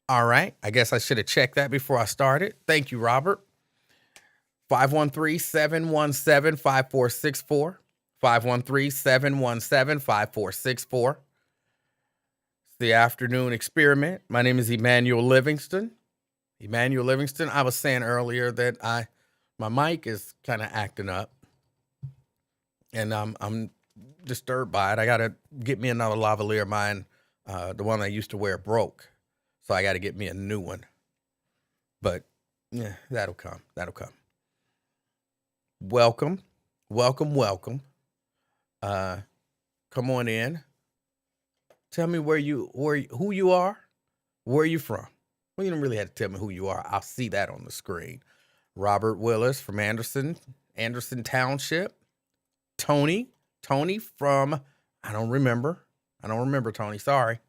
All right. I guess I should have checked that before I started. Thank you, Robert. 513-717-5464. 513-717-5464. It's the afternoon experiment. My name is Emanuel Livingston. Emanuel Livingston. I was saying earlier that my mic is kind of acting up, and I'm disturbed by it. I gotta get me another lavalier. Mine, the one I used to wear, broke, so I got to get me a new one. But yeah, that'll come. That'll come. Welcome, welcome, welcome. Come on in. Tell me who you are. Where are you from? Well, you don't really have to tell me who you are. I'll see that on the screen. Robert Willis from Anderson Township. Tony from, I don't remember, Tony. Sorry.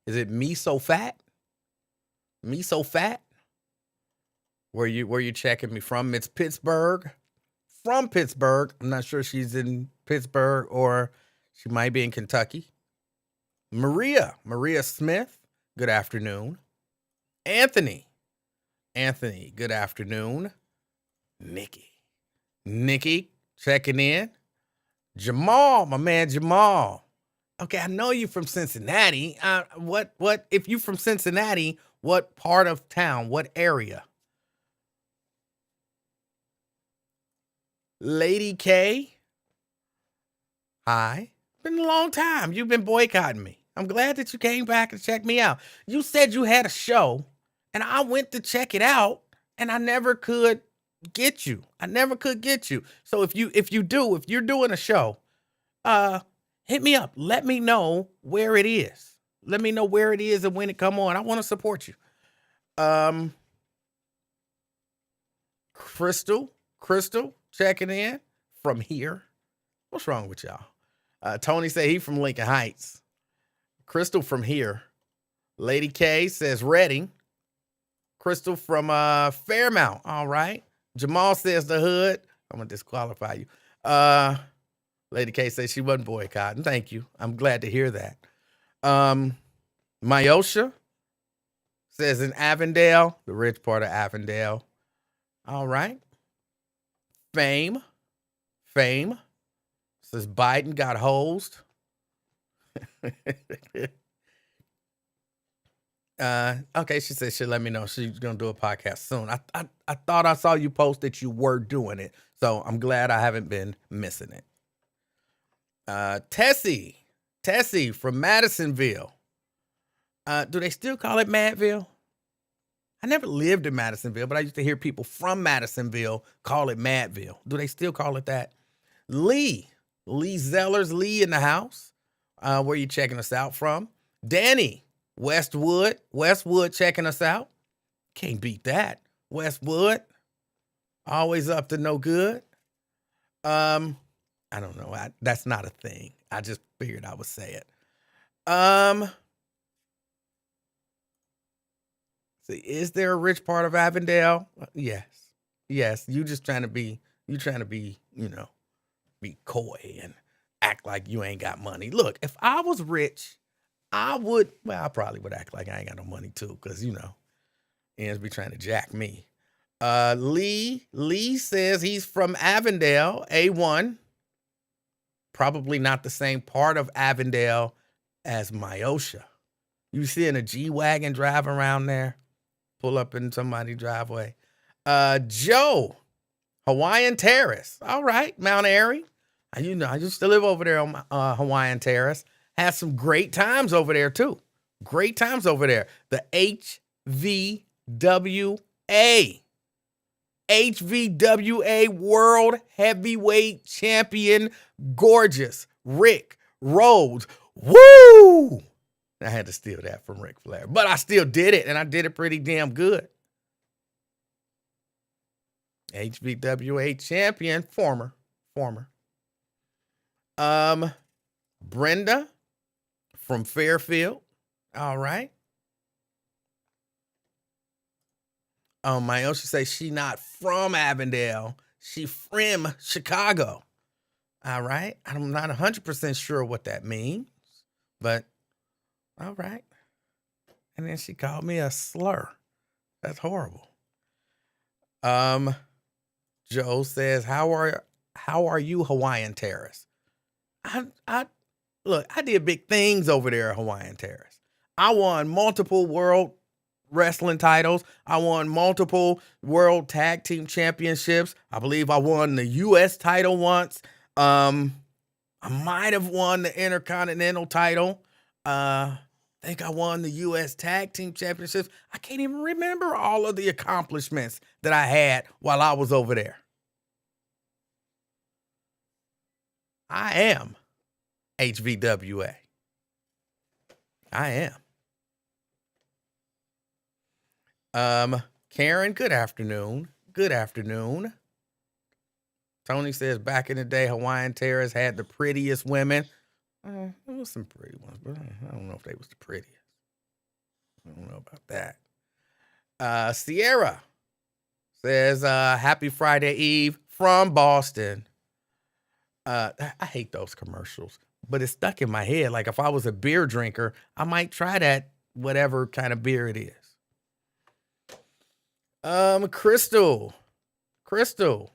Is it Me So Fat? Me So Fat? Where you checking me from? It's Pittsburgh. From Pittsburgh. I'm not sure she's in Pittsburgh or she might be in Kentucky. Maria Smith. Good afternoon. Anthony, good afternoon. Nikki, checking in. Jamal, my man Jamal. Okay, I know you from Cincinnati. What if you from Cincinnati, what part of town, what area? Lady K. Hi. Been a long time. You've been boycotting me. I'm glad that you came back and checked me out. You said you had a show, and I went to check it out, and I never could get you. So if you're doing a show, hit me up. Let me know where it is. Let me know where it is and when it come on. I want to support you. Crystal, checking in from here. What's wrong with y'all? Tony said he from Lincoln Heights. Crystal from here. Lady K says Reading. Crystal from Fairmount. All right. Jamal says the hood. I'm gonna disqualify you. Lady K says she wasn't boycotting. Thank you. I'm glad to hear that. Myosha says in Avondale, the rich part of Avondale. All right. Fame says Biden got hosed. Okay, she said she'll let me know she's gonna do a podcast soon. I thought I saw you post that you were doing it, so I'm glad I haven't been missing it. Tessie from Madisonville. Do they still call it Madville? I never lived in Madisonville, but I used to hear people from Madisonville call it Madville. Do they still call it that? Lee Zellers, Lee in the house. Where you checking us out from? Danny, Westwood checking us out. Can't beat that. Westwood, always up to no good. I don't know. That's not a thing. I just figured I would say it. See, is there a rich part of Avondale? Yes. You just trying to be, be coy and act like you ain't got money. Look, if I was rich, I probably would act like I ain't got no money too, because ends be trying to jack me. Lee says he's from Avondale, A1. Probably not the same part of Avondale as Myosha. You seeing a G-Wagon drive around there? Pull up in somebody's driveway. Joe, Hawaiian Terrace. All right, Mount Airy. I used to live over there on Hawaiian Terrace. Had some great times over there, too. The HVWA World Heavyweight Champion, gorgeous Rick Rhodes. Woo! I had to steal that from Ric Flair, but I still did it, and I did it pretty damn good. HVWA champion, former. Brenda from Fairfield. All right. Myosha say she not from Avondale. She from Chicago. All right. I'm not 100% sure what that means, but all right. And then she called me a slur. That's horrible. Joe says, how are you, Hawaiian Terrace? I look, I did big things over there at Hawaiian Terrace. I won multiple world wrestling titles. I won multiple world tag team championships. I believe I won the US title once. I might have won the Intercontinental title. I think I won the US tag team championships. I can't even remember all of the accomplishments that I had while I was over there. I am HVWA. I am. Karen, good afternoon. Good afternoon. Tony says back in the day, Hawaiian Terrace had the prettiest women. There was some pretty ones, but I don't know if they was the prettiest. I don't know about that. Sierra says, happy Friday Eve from Boston. I hate those commercials, but it's stuck in my head. Like if I was a beer drinker, I might try that, whatever kind of beer it is. Crystal,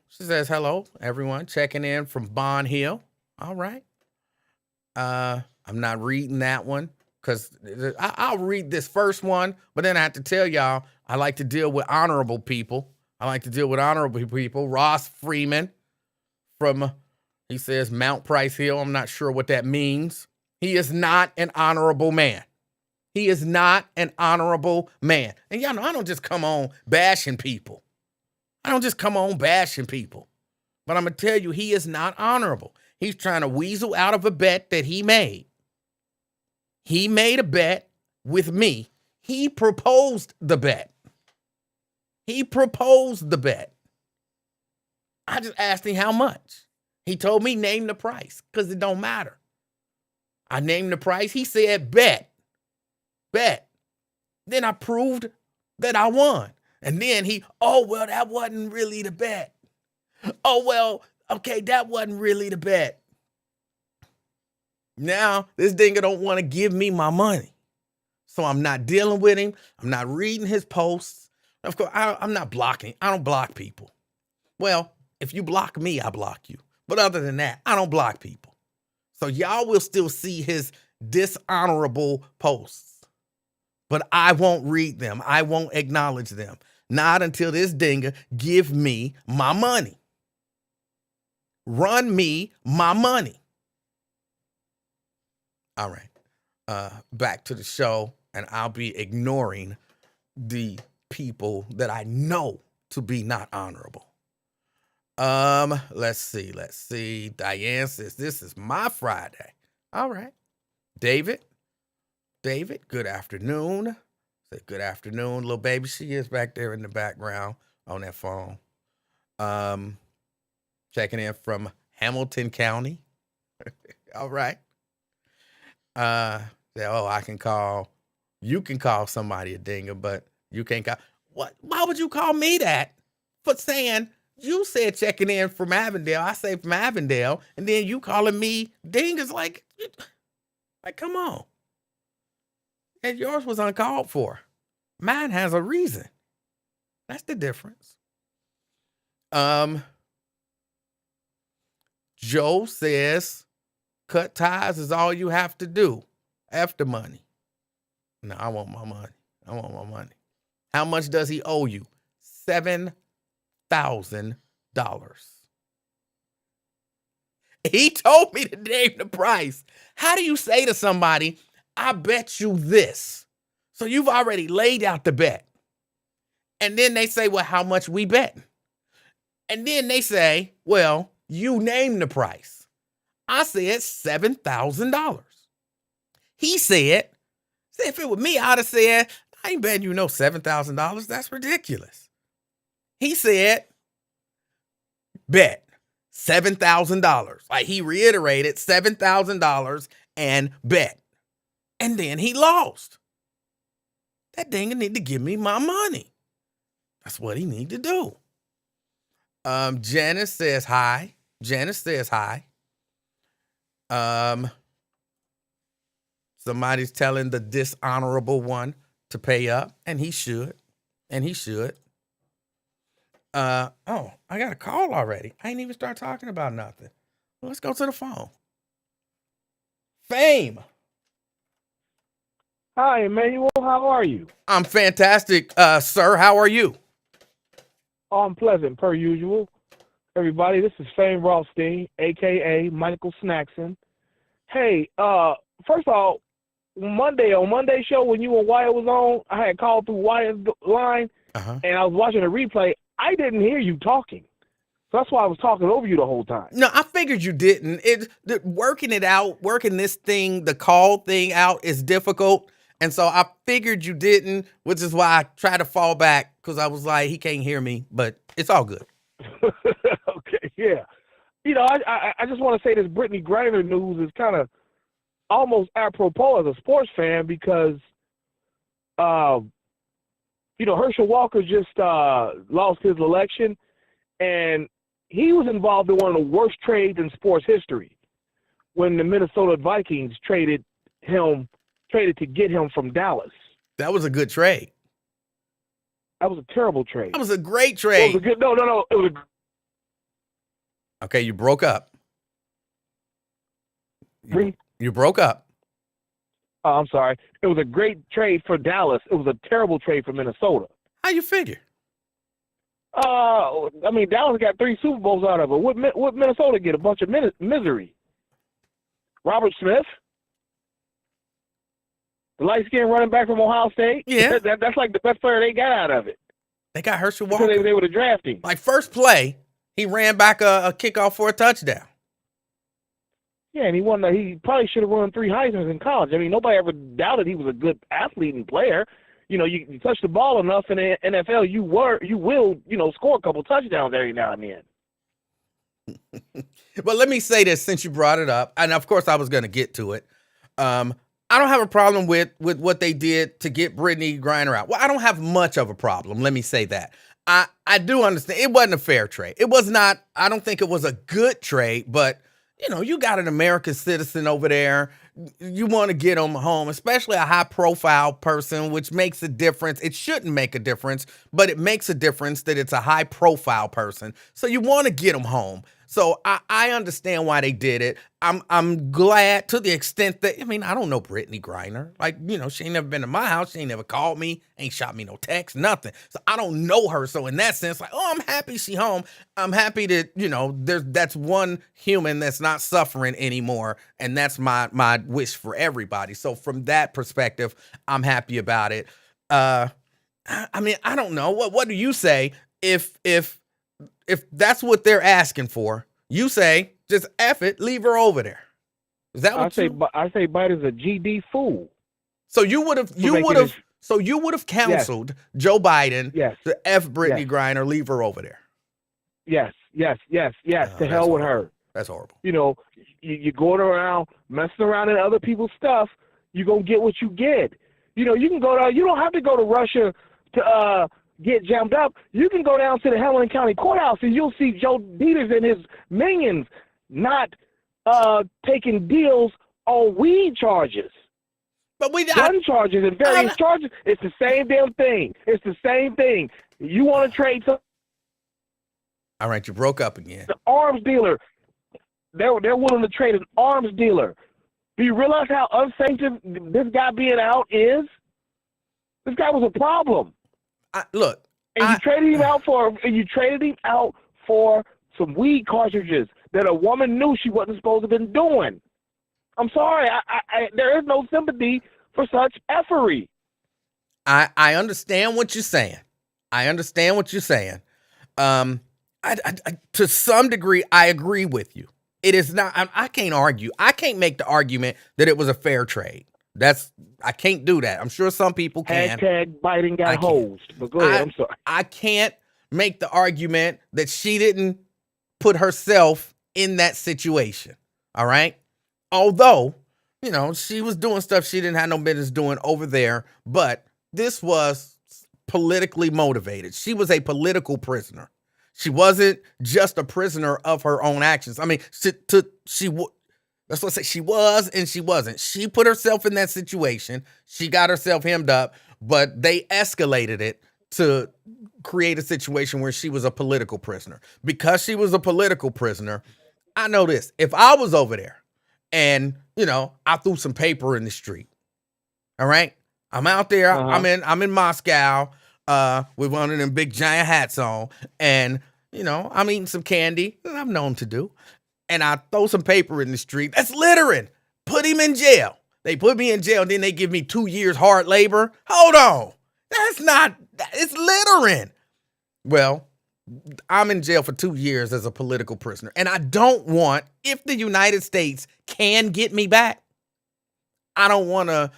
she says, hello, everyone, checking in from Bond Hill. All right. I'm not reading that one because I'll read this first one, but then I have to tell y'all, I like to deal with honorable people. Ross Freeman from, he says, Mount Price Hill. I'm not sure what that means. He is not an honorable man. And y'all know I don't just come on bashing people. But I'm going to tell you, he is not honorable. He's trying to weasel out of a bet that he made. He made a bet with me. He proposed the bet. I just asked him how much. He told me name the price because it don't matter. I named the price. He said bet. Then I proved that I won. And then that wasn't really the bet. Okay, that wasn't really the bet. Now, this dingo don't want to give me my money. So I'm not dealing with him. I'm not reading his posts. Of course, I'm not blocking. I don't block people. Well, if you block me, I block you. But other than that, I don't block people. So y'all will still see his dishonorable posts. But I won't read them. I won't acknowledge them. Not until this dingo give me my money. Run me my money. All right. Back to the show, and I'll be ignoring the people that I know to be not honorable. Let's see. Diane says, this is my Friday. All right. David, good afternoon. Say good afternoon, little baby. She is back there in the background on that phone. Checking in from Hamilton County. All right. You can call somebody a dinger, but you can't call. What? Why would you call me that? For saying you said checking in from Avondale. I say from Avondale, and then you calling me dingers like come on. And yours was uncalled for. Mine has a reason. That's the difference. Joe says, cut ties is all you have to do. After money. No, I want my money. How much does he owe you? $7,000. He told me to name the price. How do you say to somebody, I bet you this? So you've already laid out the bet. And then they say, well, how much we bet? And then they say, well, you name the price. I said $7,000. He said, if it were me, I'd have said, I ain't betting you no $7,000. That's ridiculous. He said, bet $7,000. Like he reiterated $7,000 and bet. And then he lost. That dinga need to give me my money. That's what he need to do. Janice says hi. Somebody's telling the dishonorable one to pay up, and he should. And he should. Oh, I got a call already. I ain't even start talking about nothing. Well, let's go to the phone. Fame. Hi, Emanuel. How are you? I'm fantastic, sir. How are you? Oh, I'm pleasant, per usual. Everybody, this is Fame Rothstein, a.k.a. Michael Snackson. Hey, first of all, on Monday show when you and Wyatt was on, I had called through Wyatt's line, and I was watching a replay. I didn't hear you talking. So that's why I was talking over you the whole time. No, I figured you didn't. Working it out, working this thing, the call thing out is difficult. And so I figured you didn't, which is why I tried to fall back, because I was like, he can't hear me, but it's all good. Okay, yeah. You know, I just want to say this Brittany Griner news is kind of almost apropos as a sports fan because, you know, Herschel Walker just lost his election, and he was involved in one of the worst trades in sports history when the Minnesota Vikings traded to get him from Dallas. That was a good trade. That was a terrible trade. That was a great trade. It was a good, no. It was okay, you broke up. You broke up. Oh, I'm sorry. It was a great trade for Dallas. It was a terrible trade for Minnesota. How you figure? I mean, Dallas got 3 Super Bowls out of it. What Minnesota get? A bunch of misery. Robert Smith, the light-skinned running back from Ohio State. Yeah. That's like the best player they got out of it. They got Herschel Walker. Because they were drafting. Like, first play, he ran back a kickoff for a touchdown. Yeah, and he probably should have won 3 Heismans in college. I mean, nobody ever doubted he was a good athlete and player. You know, you touch the ball enough in the NFL, you will, score a couple touchdowns every now and then. But let me say this since you brought it up, and of course I was going to get to it. I don't have a problem with what they did to get Brittany Griner out. Well, I don't have much of a problem. Let me say that. I do understand it wasn't a fair trade. It was not. I don't think it was a good trade, but you got an American citizen over there. You want to get him home, especially a high-profile person, which makes a difference. It shouldn't make a difference, but it makes a difference that it's a high-profile person. So you want to get him home. So I understand why they did it. I'm glad to the extent that, I don't know Brittany Griner. Like, she ain't never been to my house. She ain't never called me, ain't shot me no text, nothing. So I don't know her. So in that sense, like, I'm happy she home. I'm happy that, that's one human that's not suffering anymore. And that's my wish for everybody. So from that perspective, I'm happy about it. I don't know. What do you say if that's what they're asking for? You say, just F it, leave her over there. Is that what I say Biden's a GD fool. So you would have counseled Joe Biden to F Brittany Griner, leave her over there. Yes. To hell with her. That's horrible. You're going around messing around in other people's stuff, you're going to get what you get. You can go down, you don't have to go to Russia to get jammed up. You can go down to the Helena County Courthouse and you'll see Joe Peters and his minions not taking deals on weed charges. But gun charges and various charges. It's the same damn thing. It's the same thing. You want to trade some? All right, you broke up again. The arms dealer. They're willing to trade an arms dealer. Do you realize how unsafe this guy being out is? This guy was a problem. You traded him out for some weed cartridges that a woman knew she wasn't supposed to have been doing. I'm sorry, there is no sympathy for such effery. I understand what you're saying. To some degree, I agree with you. It is not. I can't argue. I can't make the argument that it was a fair trade. I can't do that. I'm sure some people can. Hashtag Biden got hosed. But go ahead. I'm sorry. I can't make the argument that she didn't put herself in that situation. All right. Although, she was doing stuff she didn't have no business doing over there, but this was politically motivated. She was a political prisoner. She wasn't just a prisoner of her own actions. That's what I say. She was and she wasn't. She put herself in that situation. She got herself hemmed up. but they escalated it to create a situation where she was a political prisoner. Because she was a political prisoner, I know this. If I was over there and, I threw some paper in the street, all right? I'm out there, Uh-huh. I'm in Moscow, with one of them big giant hats on, and, I'm eating some candy, I'm known to do, and I throw some paper in the street. That's littering. Put him in jail. They put me in jail, and then they give me 2 years hard labor. Hold on. It's littering. Well, I'm in jail for 2 years as a political prisoner, and I don't want, if the United States can get me back, I don't want to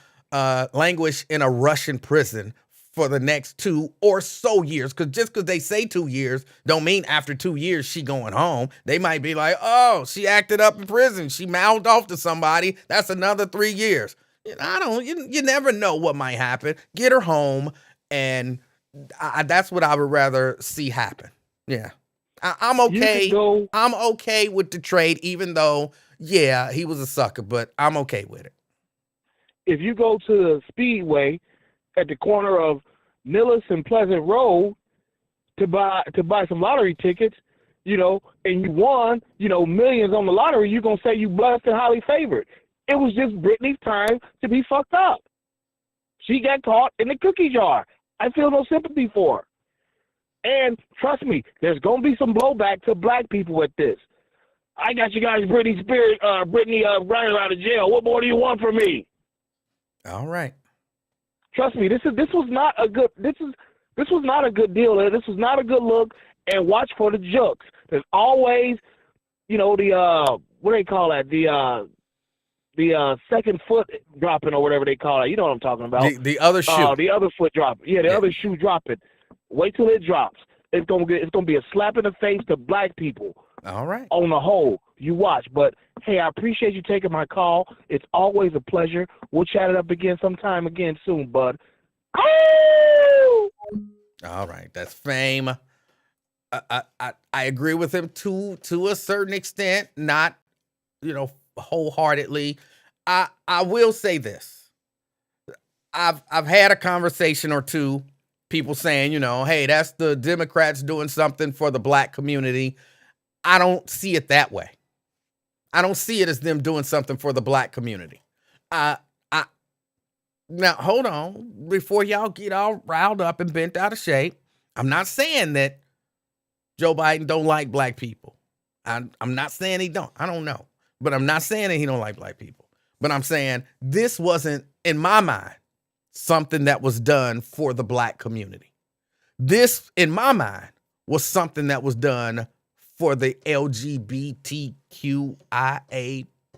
languish in a Russian prison for the next 2 or so years. Because just because they say 2 years don't mean after 2 years she going home. They might be like, oh, she acted up in prison. She mouthed off to somebody. That's another 3 years. You never know what might happen. Get her home, and that's what I would rather see happen. Yeah. I'm okay. I'm okay with the trade, even though, yeah, he was a sucker, but I'm okay with it. If you go to the Speedway at the corner of Millis and Pleasant Road to buy some lottery tickets, and you won, millions on the lottery, you're going to say you blessed and highly favored. It was just Britney's time to be fucked up. She got caught in the cookie jar. I feel no sympathy for her. And trust me, there's going to be some blowback to black people at this. I got you guys Britney running out of jail. What more do you want from me? All right. Trust me, this was not a good deal. This was not a good look. And watch for the jokes. There's always, the what do they call that? The second foot dropping or whatever they call it. You know what I'm talking about? The other shoe. The other foot dropping. Yeah, the other shoe dropping. Wait till it drops. It's gonna be a slap in the face to black people. All right. On the whole, you watch. But hey, I appreciate you taking my call. It's always a pleasure. We'll chat it up again sometime again soon, bud. Oh! All right, that's Fame. I agree with him to a certain extent, not wholeheartedly. I will say this. I've had a conversation or two, people saying, hey, that's the Democrats doing something for the black community. I don't see it that way. I don't see it as them doing something for the black community. Now, hold on. Before y'all get all riled up and bent out of shape, I'm not saying that Joe Biden don't like black people. I'm not saying he don't. I don't know. But I'm not saying that he don't like black people. But I'm saying this wasn't, in my mind, something that was done for the black community. This, in my mind, was something that was done for the LGBTQIA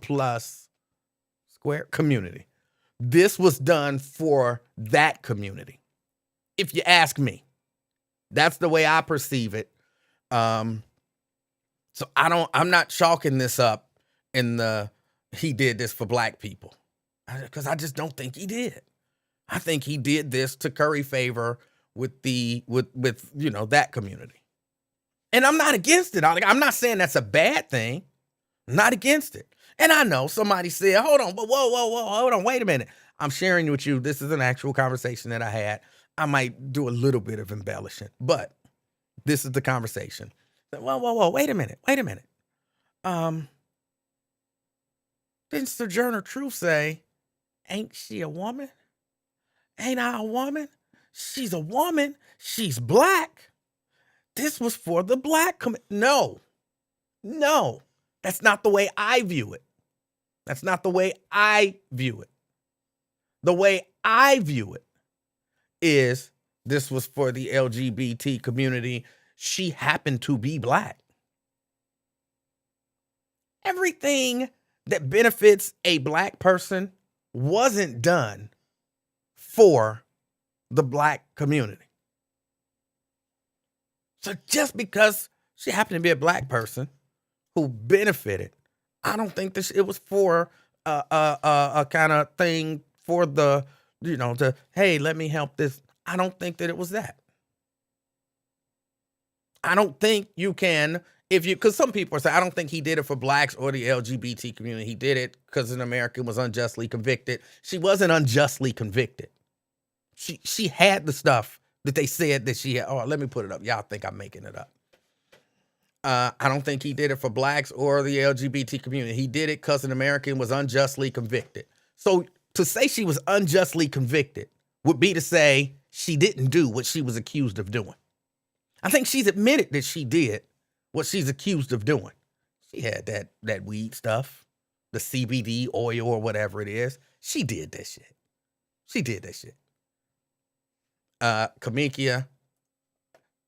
plus square community. This was done for that community. If you ask me, that's the way I perceive it. So I'm not chalking this up in he did this for black people, because I just don't think he did. I think he did this to curry favor with that community. And I'm not against it. I'm not saying that's a bad thing. I'm not against it. And I know somebody said, hold on, but whoa, hold on, wait a minute. I'm sharing with you. This is an actual conversation that I had. I might do a little bit of embellishing, but this is the conversation. Whoa, wait a minute. Didn't Sojourner Truth say, ain't she a woman? Ain't I a woman? She's a woman. She's black. This was for the black community. No, that's not the way I view it. That's not the way I view it. The way I view it is this was for the LGBT community. She happened to be black. Everything that benefits a black person wasn't done for the black community. So just because she happened to be a black person who benefited, I don't think this it was for a kind of thing for the, hey, let me help this. I don't think that it was that. I don't think you can, because some people say, I don't think he did it for blacks or the LGBT community. He did it because an American was unjustly convicted. She wasn't unjustly convicted. She had the stuff that they said that she had. Oh, let me put it up. Y'all think I'm making it up. I don't think he did it for blacks or the LGBT community. He did it because an American was unjustly convicted. So to say she was unjustly convicted would be to say she didn't do what she was accused of doing. I think she's admitted that she did what she's accused of doing. She had that weed stuff, the CBD oil or whatever it is. She did that shit. She did that shit. Kamikia,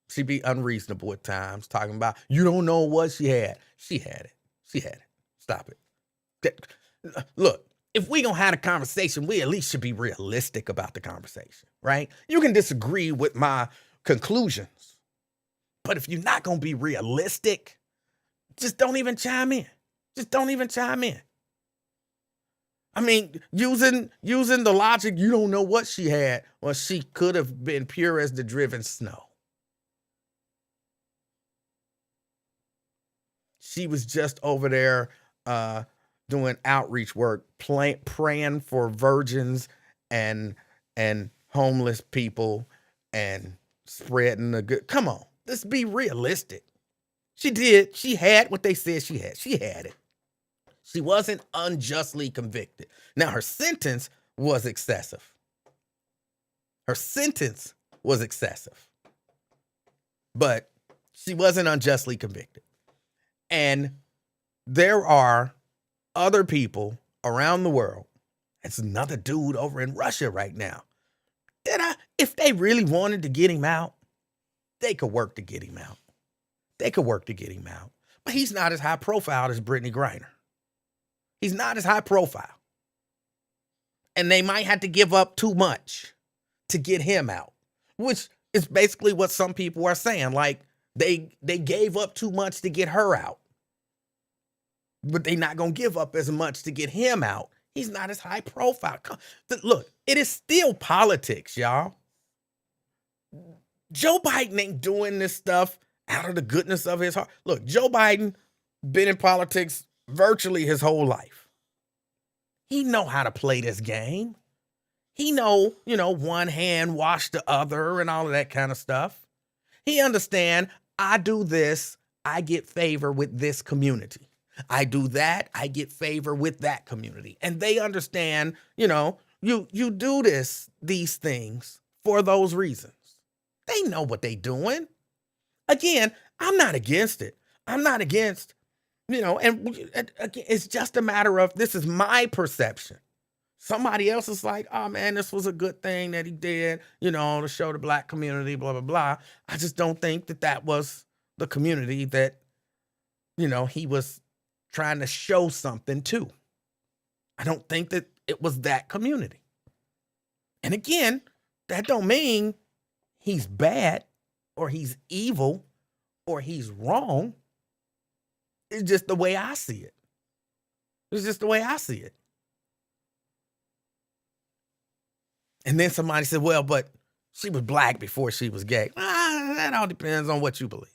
she be unreasonable at times, talking about, you don't know what she had. She had it. She had it. Stop it. Look, if we gonna have a conversation, we at least should be realistic about the conversation, right? You can disagree with my conclusions, but if you're not gonna be realistic, just don't even chime in. Just don't even chime in. I mean, using the logic, you don't know what she had. Well, she could have been pure as the driven snow. She was just over there doing outreach work, praying for virgins and homeless people and spreading the good. Come on, let's be realistic. She did. She had what they said she had. She had it. She wasn't unjustly convicted. Now, her sentence was excessive. Her sentence was excessive. But she wasn't unjustly convicted. And there are other people around the world. It's another dude over in Russia right now. If they really wanted to get him out, they could work to get him out. They could work to get him out. But he's not as high profile as Brittany Griner. He's not as high profile. And they might have to give up too much to get him out, which is basically what some people are saying. Like, they gave up too much to get her out, but they're not going to give up as much to get him out. He's not as high profile. Look, it is still politics, y'all. Joe Biden ain't doing this stuff out of the goodness of his heart. Look, Joe Biden been in politics virtually his whole life. He know how to play this game. He know, one hand wash the other and all of that kind of stuff. He understand, I do this, I get favor with this community. I do that, I get favor with that community. And they understand, you do these things for those reasons. They know what they doing. Again, I'm not against it. I'm not against, and it's just a matter of, this is my perception. Somebody else is like, oh man, this was a good thing that he did, to show the black community, blah, blah, blah. I just don't think that was the community that, he was trying to show something to. I don't think that it was that community. And again, that don't mean he's bad or he's evil or he's wrong. It's just the way I see it. It's just the way I see it. And then somebody said, well, but she was black before she was gay. That all depends on what you believe.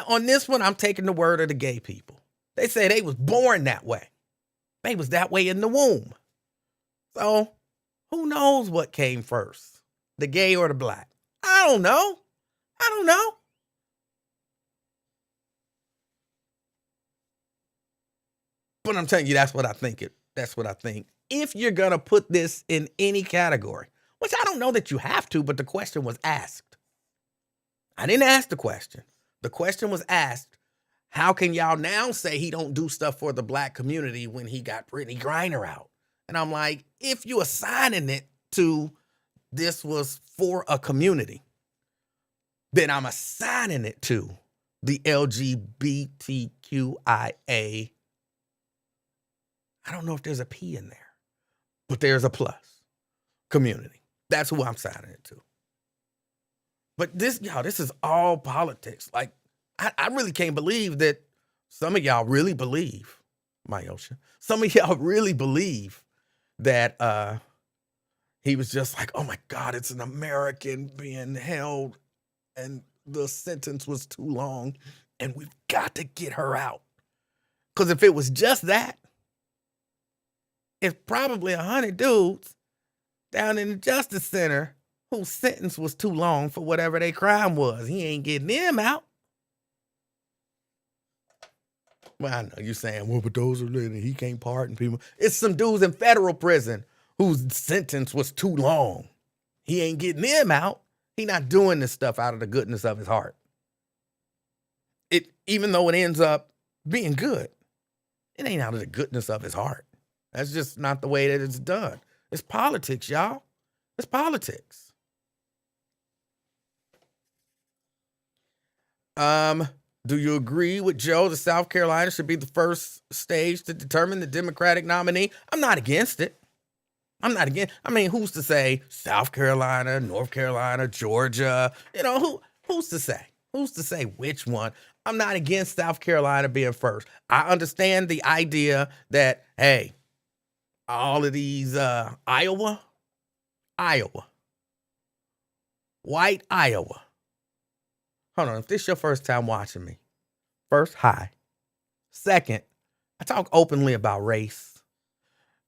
On this one, I'm taking the word of the gay people. They say they was born that way. They was that way in the womb. So who knows what came first, the gay or the black? I don't know. But I'm telling you, that's what I think. That's what I think. If you're going to put this in any category, which I don't know that you have to, but the question was asked. I didn't ask the question. The question was asked, how can y'all now say he don't do stuff for the black community when he got Brittany Griner out? And I'm like, if you assigning it to this was for a community, then I'm assigning it to the LGBTQIA. I don't know if there's a P in there, but there's a plus. Community. That's who I'm signing it to. But this is all politics. Like, I really can't believe that some of y'all really believe, Myosha, some of y'all really believe that he was just like, oh my God, it's an American being held and the sentence was too long and we've got to get her out. Because if it was just that, if probably 100 dudes down in the Justice Center whose sentence was too long for whatever their crime was. He ain't getting them out. Well, I know you're saying, well, but those are he can't pardon people. It's some dudes in federal prison whose sentence was too long. He ain't getting them out. He not doing this stuff out of the goodness of his heart. Even though it ends up being good, it ain't out of the goodness of his heart. That's just not the way that it's done. It's politics, y'all. It's politics. Do you agree with Joe that South Carolina should be the first stage to determine the Democratic nominee? I'm not against it. Who's to say South Carolina, North Carolina, Georgia? Who's to say? Who's to say which one? I'm not against South Carolina being first. I understand the idea that, hey, all of these Iowa, white Iowa. Hold on, if this is your first time watching me, first, hi. Second, I talk openly about race.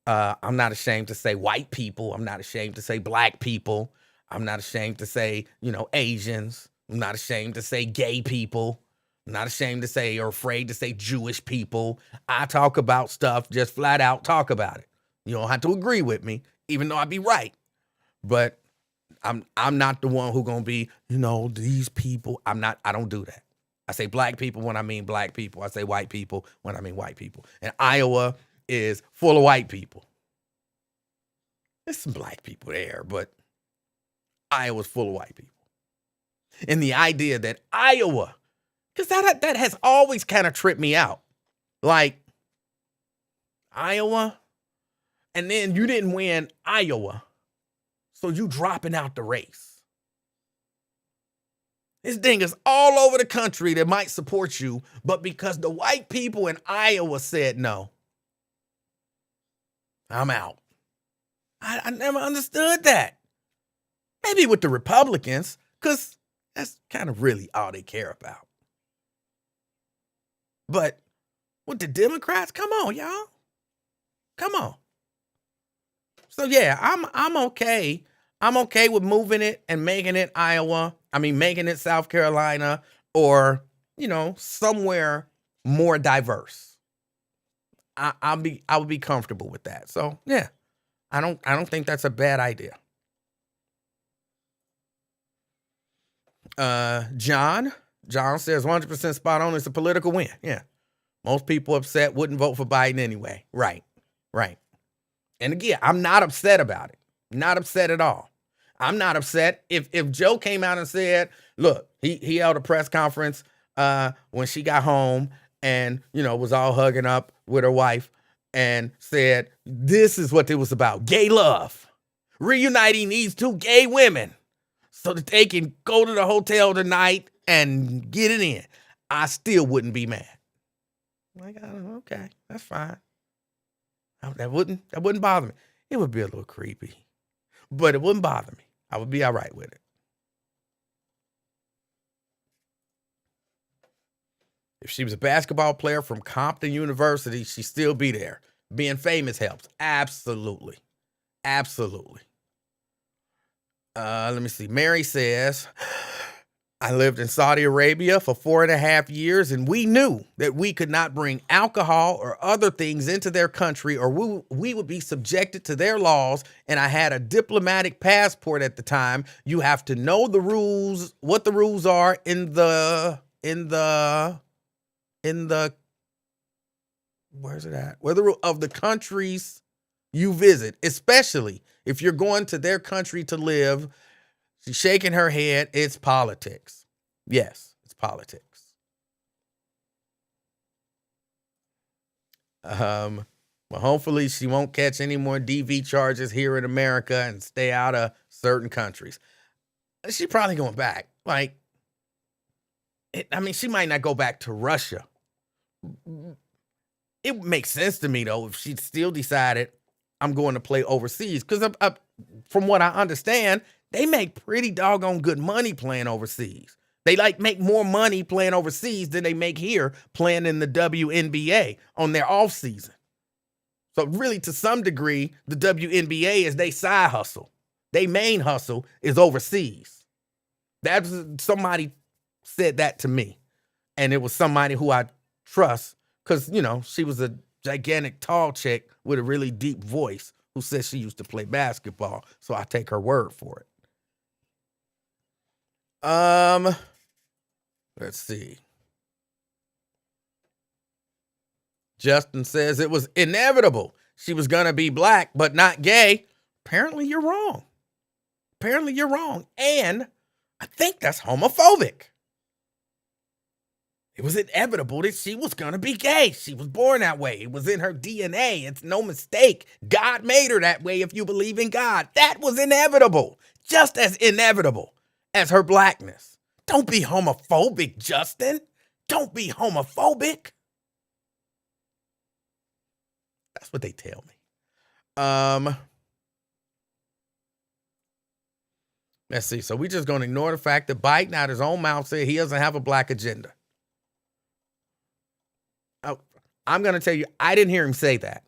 I'm not ashamed to say white people. I'm not ashamed to say black people. I'm not ashamed to say, Asians. I'm not ashamed to say gay people. I'm not ashamed to say or afraid to say Jewish people. I talk about stuff, just flat out talk about it. You don't have to agree with me, even though I be right. But I'm not the one who gonna be, these people. I don't do that. I say black people when I mean black people. I say white people when I mean white people. And Iowa is full of white people. There's some black people there, but Iowa's full of white people. And the idea that Iowa, because that has always kind of tripped me out. Like, Iowa, and then you didn't win Iowa, so you dropping out the race. This thing is all over the country that might support you, but because the white people in Iowa said no, I'm out. I never understood that. Maybe with the Republicans, because that's kind of really all they care about. But with the Democrats, come on, y'all. Come on. So yeah, I'm okay. I'm okay with moving it and making it Iowa. Making it South Carolina or, somewhere more diverse. I would be comfortable with that. So yeah, I don't think that's a bad idea. John says 100% spot on. It's a political win. Yeah. Most people upset wouldn't vote for Biden anyway. Right. And again, I'm not upset about it. Not upset at all. I'm not upset if Joe came out and said, look, he held a press conference when she got home and, was all hugging up with her wife and said, this is what it was about. Gay love. Reuniting these two gay women so that they can go to the hotel tonight and get it in. I still wouldn't be mad. Like, okay, that's fine. That wouldn't bother me. It would be a little creepy, but it wouldn't bother me. I would be all right with it. If she was a basketball player from Compton University, she'd still be there. Being famous helps. Absolutely. Let me see. Mary says, I lived in Saudi Arabia for 4.5 years, and we knew that we could not bring alcohol or other things into their country, or we would be subjected to their laws. And I had a diplomatic passport at the time. You have to know the rules, what the rules are in the where's it at? Where the rule of the countries you visit, especially if you're going to their country to live. She's shaking her head. It's politics. Yes, it's politics. Well, hopefully she won't catch any more DV charges here in America and stay out of certain countries. She's probably going back. She might not go back to Russia. It makes sense to me, though, if she still decided I'm going to play overseas. Because from what I understand, they make pretty doggone good money playing overseas. They make more money playing overseas than they make here playing in the WNBA on their off season. So really, to some degree, the WNBA is their side hustle. They main hustle is overseas. That's somebody said that to me. And it was somebody who I trust because, she was a gigantic tall chick with a really deep voice who says she used to play basketball. So I take her word for it. Let's see. Justin says it was inevitable. She was going to be black, but not gay. Apparently you're wrong. And I think that's homophobic. It was inevitable that she was going to be gay. She was born that way. It was in her DNA. It's no mistake. God made her that way if you believe in God. That was inevitable. Just as inevitable as her blackness. Don't be homophobic, Justin. Don't be homophobic. That's what they tell me. Let's see. So we're just going to ignore the fact that Biden out his own mouth said he doesn't have a black agenda. I'm going to tell you, I didn't hear him say that,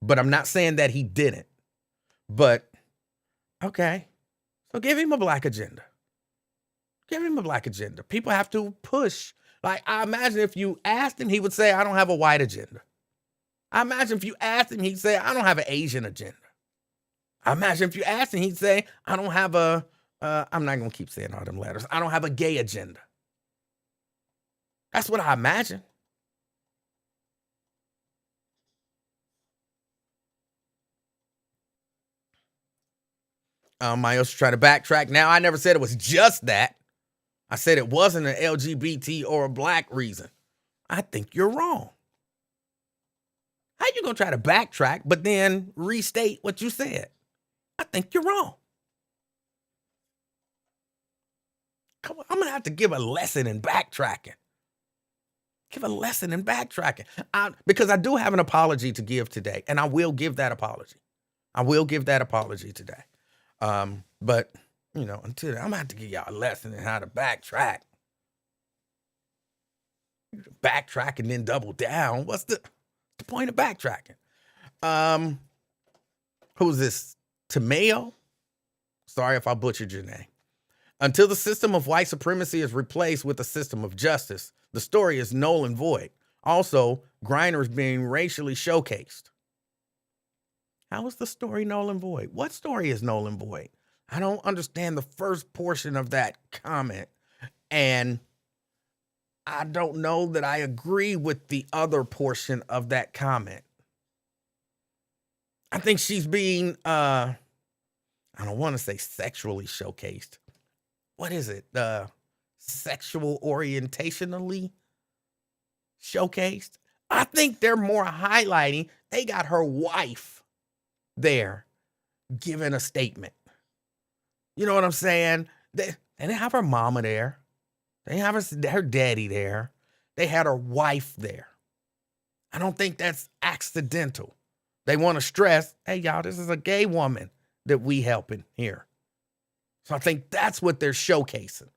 but I'm not saying that he didn't. But, okay, so give him a black agenda. People have to push. Like, I imagine if you asked him, he would say, I don't have a white agenda. I imagine if you asked him, he'd say, I don't have an Asian agenda. I imagine if you asked him, he'd say, I don't have I'm not going to keep saying all them letters. I don't have a gay agenda. That's what I imagine. I also try to backtrack. Now, I never said it was just that. I said it wasn't an LGBT or a black reason. I think you're wrong. How you going to try to backtrack, but then restate what you said? I think you're wrong. Come on, I'm going to have to give a lesson in backtracking. Because I do have an apology to give today, and I will give that apology. Today. But, until then, I'm going to have to give y'all a lesson in how to backtrack. Backtrack and then double down. What's the point of backtracking? Who's this? Tamayo? Sorry if I butchered your name. Until the system of white supremacy is replaced with a system of justice, the story is null and void. Also, Griner is being racially showcased. How is the story null and void? What story is null and void? I don't understand the first portion of that comment. And I don't know that I agree with the other portion of that comment. I think she's being, I don't want to say sexually showcased. What is it? Sexual orientationally showcased? I think they're more highlighting. They got her wife there giving a statement. You know what I'm saying? They didn't have her mama there. They didn't have her daddy there. They had her wife there. I don't think that's accidental. They want to stress, hey, y'all, this is a gay woman that we helping here. So I think that's what they're showcasing.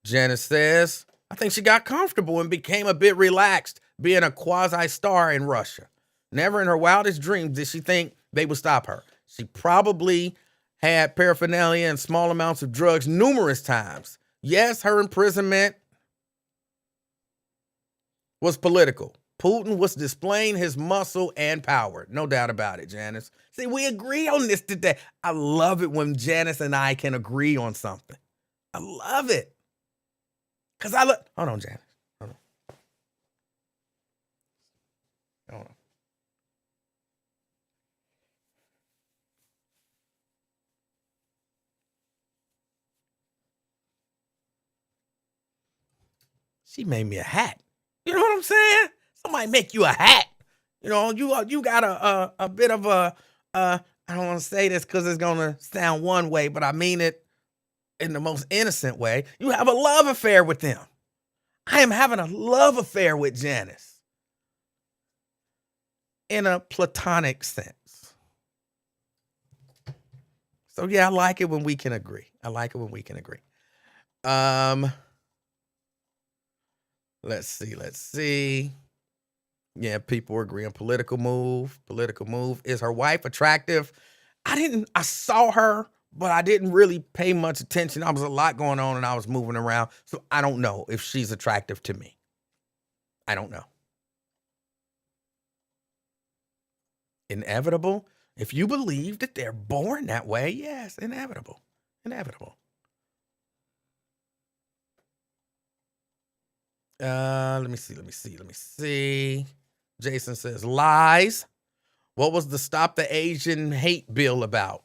Janice says, I think she got comfortable and became a bit relaxed being a quasi-star in Russia. Never in her wildest dreams did she think they would stop her. She probably had paraphernalia and small amounts of drugs numerous times. Yes, her imprisonment was political. Putin was displaying his muscle and power. No doubt about it, Janice. See, we agree on this today. I love it when Janice and I can agree on something. I love it. Because hold on, Janice. Hold on. She made me a hat. You know what I'm saying? Somebody make you a hat. You got a bit of a, I don't want to say this because it's going to sound one way, but I mean it in the most innocent way. You have a love affair with them. I am having a love affair with Janice in a platonic sense. So yeah, I like it when we can agree. Let's see. Yeah, people are agreeing. Political move. Political move. Is her wife attractive? I saw her, but I didn't really pay much attention. There was a lot going on and I was moving around. So I don't know if she's attractive to me. I don't know. Inevitable? If you believe that they're born that way, yes, inevitable. Inevitable. Let me see. Jason says lies. What was the Stop the Asian Hate bill about?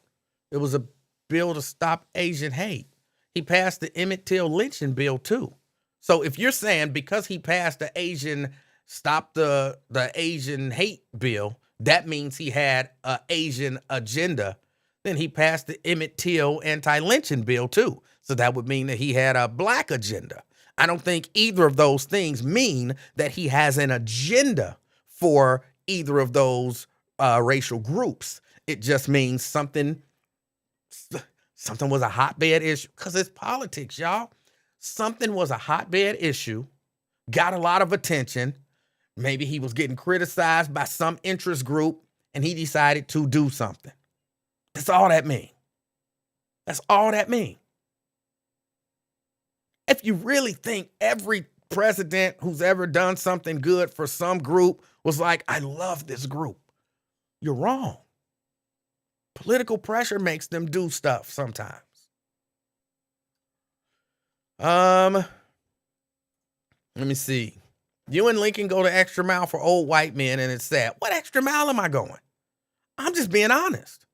It was a bill to stop Asian hate. He passed the Emmett Till lynching bill too. So if you're saying because he passed the Stop the Asian Hate bill, that means he had an Asian agenda, then he passed the Emmett Till anti-lynching bill too. So that would mean that he had a black agenda. I don't think either of those things mean that he has an agenda for either of those racial groups. It just means something was a hotbed issue, because it's politics, y'all. Something was a hotbed issue, got a lot of attention. Maybe he was getting criticized by some interest group and he decided to do something. That's all that means. That's all that means. If you really think every president who's ever done something good for some group was like, I love this group, you're wrong. Political pressure makes them do stuff sometimes. Let me see. You and Lincoln go the extra mile for old white men, and it's sad. What extra mile am I going? I'm just being honest.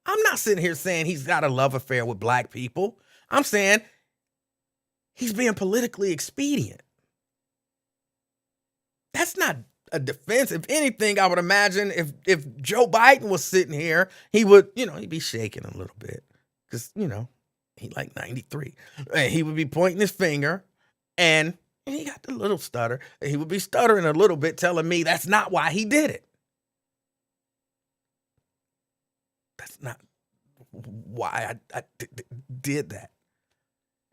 I'm not sitting here saying he's got a love affair with black people. I'm saying he's being politically expedient. That's not a defense. If anything, I would imagine if Joe Biden was sitting here, he would, he'd be shaking a little bit because, he like 93. And he would be pointing his finger and he got the little stutter. He would be stuttering a little bit, telling me that's not why he did it. That's not why I did that.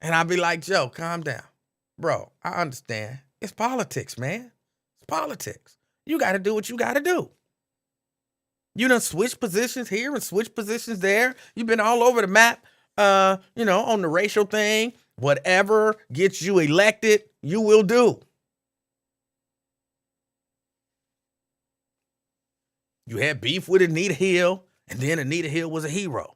And I'd be like, Joe, calm down. Bro, I understand. It's politics, man. It's politics. You got to do what you got to do. You done switch positions here and switch positions there. You've been all over the map, on the racial thing. Whatever gets you elected, you will do. You had beef with Anita Hill, and then Anita Hill was a hero.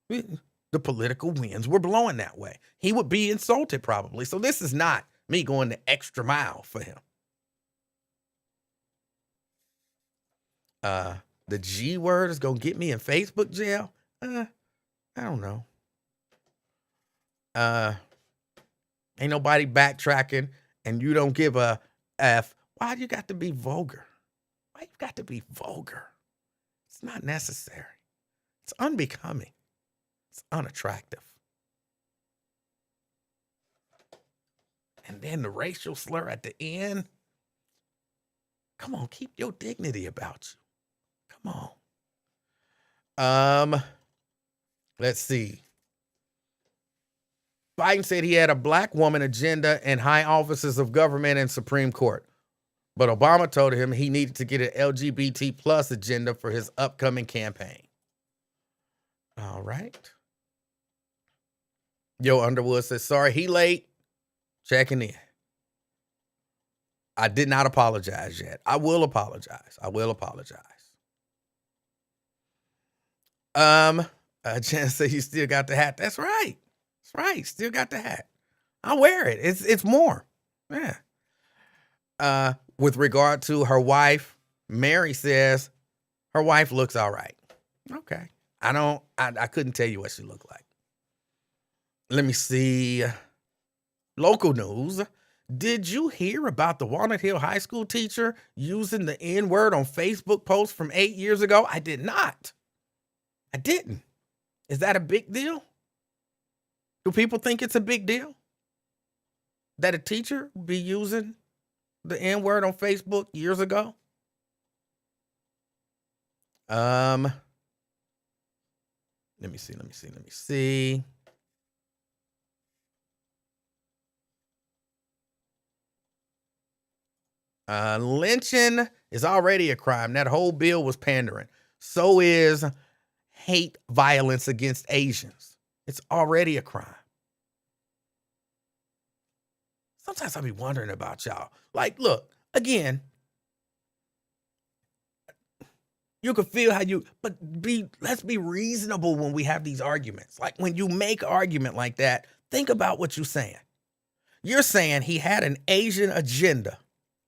The political winds were blowing that way. He would be insulted probably. So this is not me going the extra mile for him. The G word is going to get me in Facebook jail? I don't know. Ain't nobody backtracking, and you don't give a F. Why you got to be vulgar? Why you got to be vulgar? It's not necessary. It's unbecoming. It's unattractive. And then the racial slur at the end. Come on, keep your dignity about you. Come on. Let's see. Biden said he had a black woman agenda in high offices of government and Supreme Court. But Obama told him he needed to get an LGBT plus agenda for his upcoming campaign. All right. Yo Underwood says, sorry, he late. Checking in. I did not apologize yet. I will apologize. Jen said you still got the hat. That's right. Still got the hat. I'll wear it. It's more. Yeah. With regard to her wife, Mary says her wife looks all right. Okay. I couldn't tell you what she looked like. Let me see. Local news. Did you hear about the Walnut Hill High School teacher using the N-word on Facebook posts from 8 years ago? I did not. I didn't. Is that a big deal? Do people think it's a big deal that a teacher be using the N-word on Facebook years ago? Let me see. Lynching is already a crime. That whole bill was pandering. So is hate violence against Asians. It's already a crime. Sometimes I be wondering about y'all. Like, look, again, you can feel how let's be reasonable when we have these arguments. Like when you make an argument like that, think about what you're saying. You're saying he had an Asian agenda,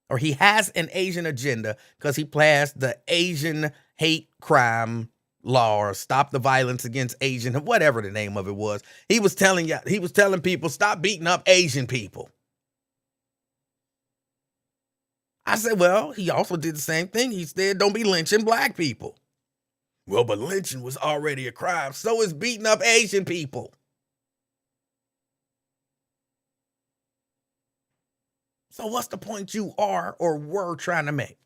or he has an Asian agenda because he passed the Asian hate crime law or stop the violence against Asian, whatever the name of it was. He was telling people, stop beating up Asian people. I said, well, he also did the same thing. He said, don't be lynching black people. Well, but lynching was already a crime. So is beating up Asian people. So what's the point you are or were trying to make?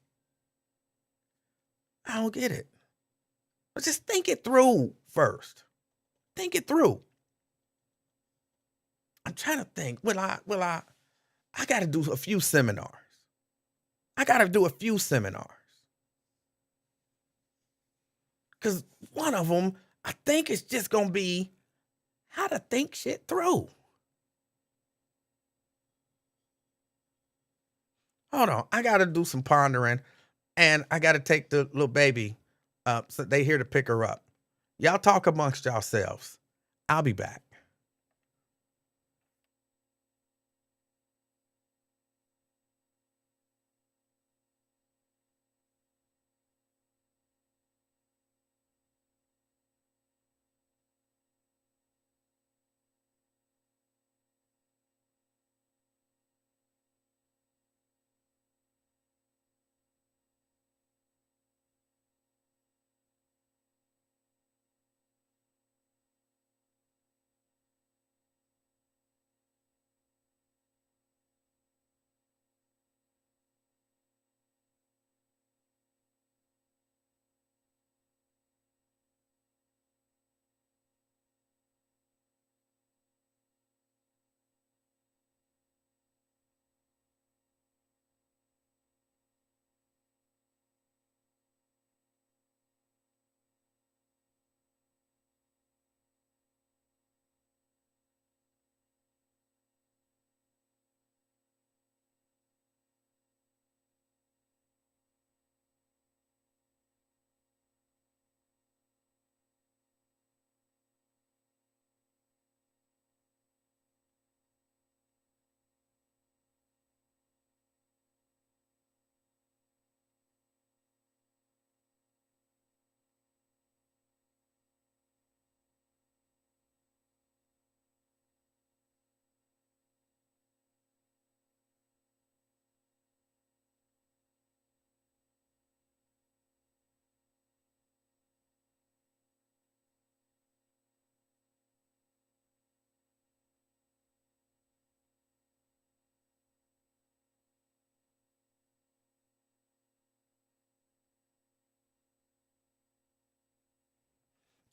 I don't get it. But just think it through first. Think it through. I'm trying to think. I got to do a few seminars. Because one of them, I think it's just going to be how to think shit through. Hold on. I got to do some pondering, and I got to take the little baby up so they here to pick her up. Y'all talk amongst yourselves. I'll be back.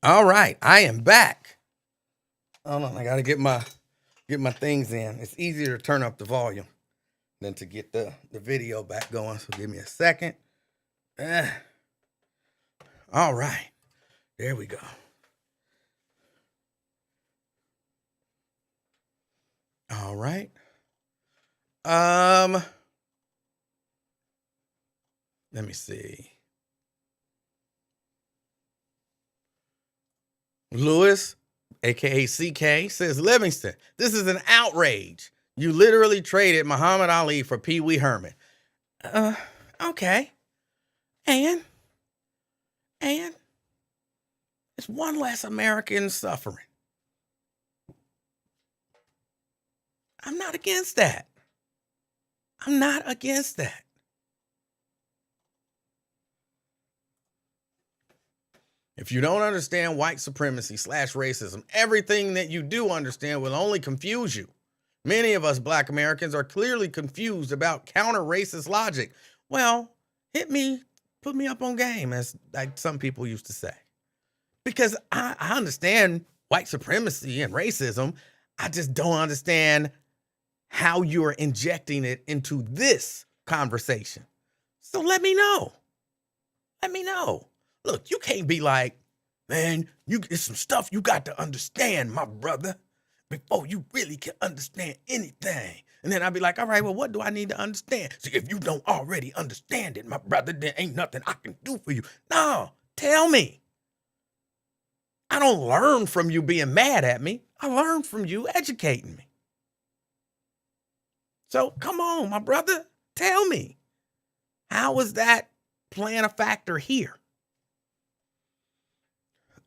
All right, I am back. Hold on, I got to get my things in. It's easier to turn up the volume than to get the video back going. So give me a second. All right, there we go. All right. Let me see. Lewis, aka CK, says Livingston, this is an outrage. You literally traded Muhammad Ali for Pee Wee Herman. Okay. And it's one less American suffering. I'm not against that. If you don't understand white supremacy / racism, everything that you do understand will only confuse you. Many of us Black Americans are clearly confused about counter-racist logic. Well, put me up on game, as like some people used to say. Because I understand white supremacy and racism. I just don't understand how you're injecting it into this conversation. So let me know. Let me know. Look, you can't be like, man, it's some stuff you got to understand, my brother, before you really can understand anything. And then I'll be like, all right, well, what do I need to understand? See, if you don't already understand it, my brother, then ain't nothing I can do for you. No, tell me. I don't learn from you being mad at me. I learn from you educating me. So come on, my brother, tell me. How is that playing a factor here?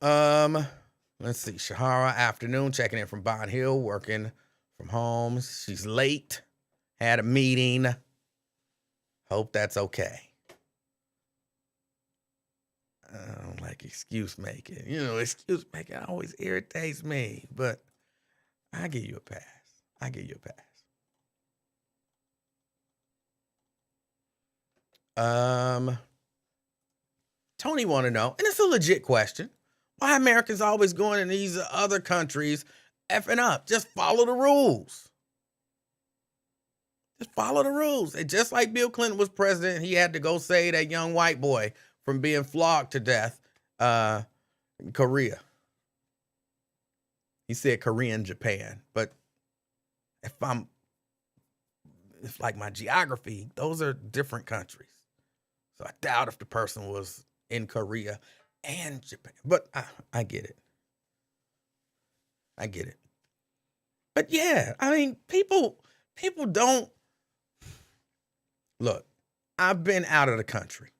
Let's see. Shahara, afternoon, checking in from Bond Hill, working from home. She's late. Had a meeting. Hope that's okay. I don't like excuse making. Excuse making always irritates me, but I give you a pass. Tony want to know, and it's a legit question, why Americans always going in these other countries effing up? Just follow the rules. Just follow the rules. And just like Bill Clinton was president, he had to go save that young white boy from being flogged to death in Korea. He said Korean Japan, but if like my geography, those are different countries. So I doubt if the person was in Korea and Japan, but I get it. But yeah, I mean, people don't look. I've been out of the country.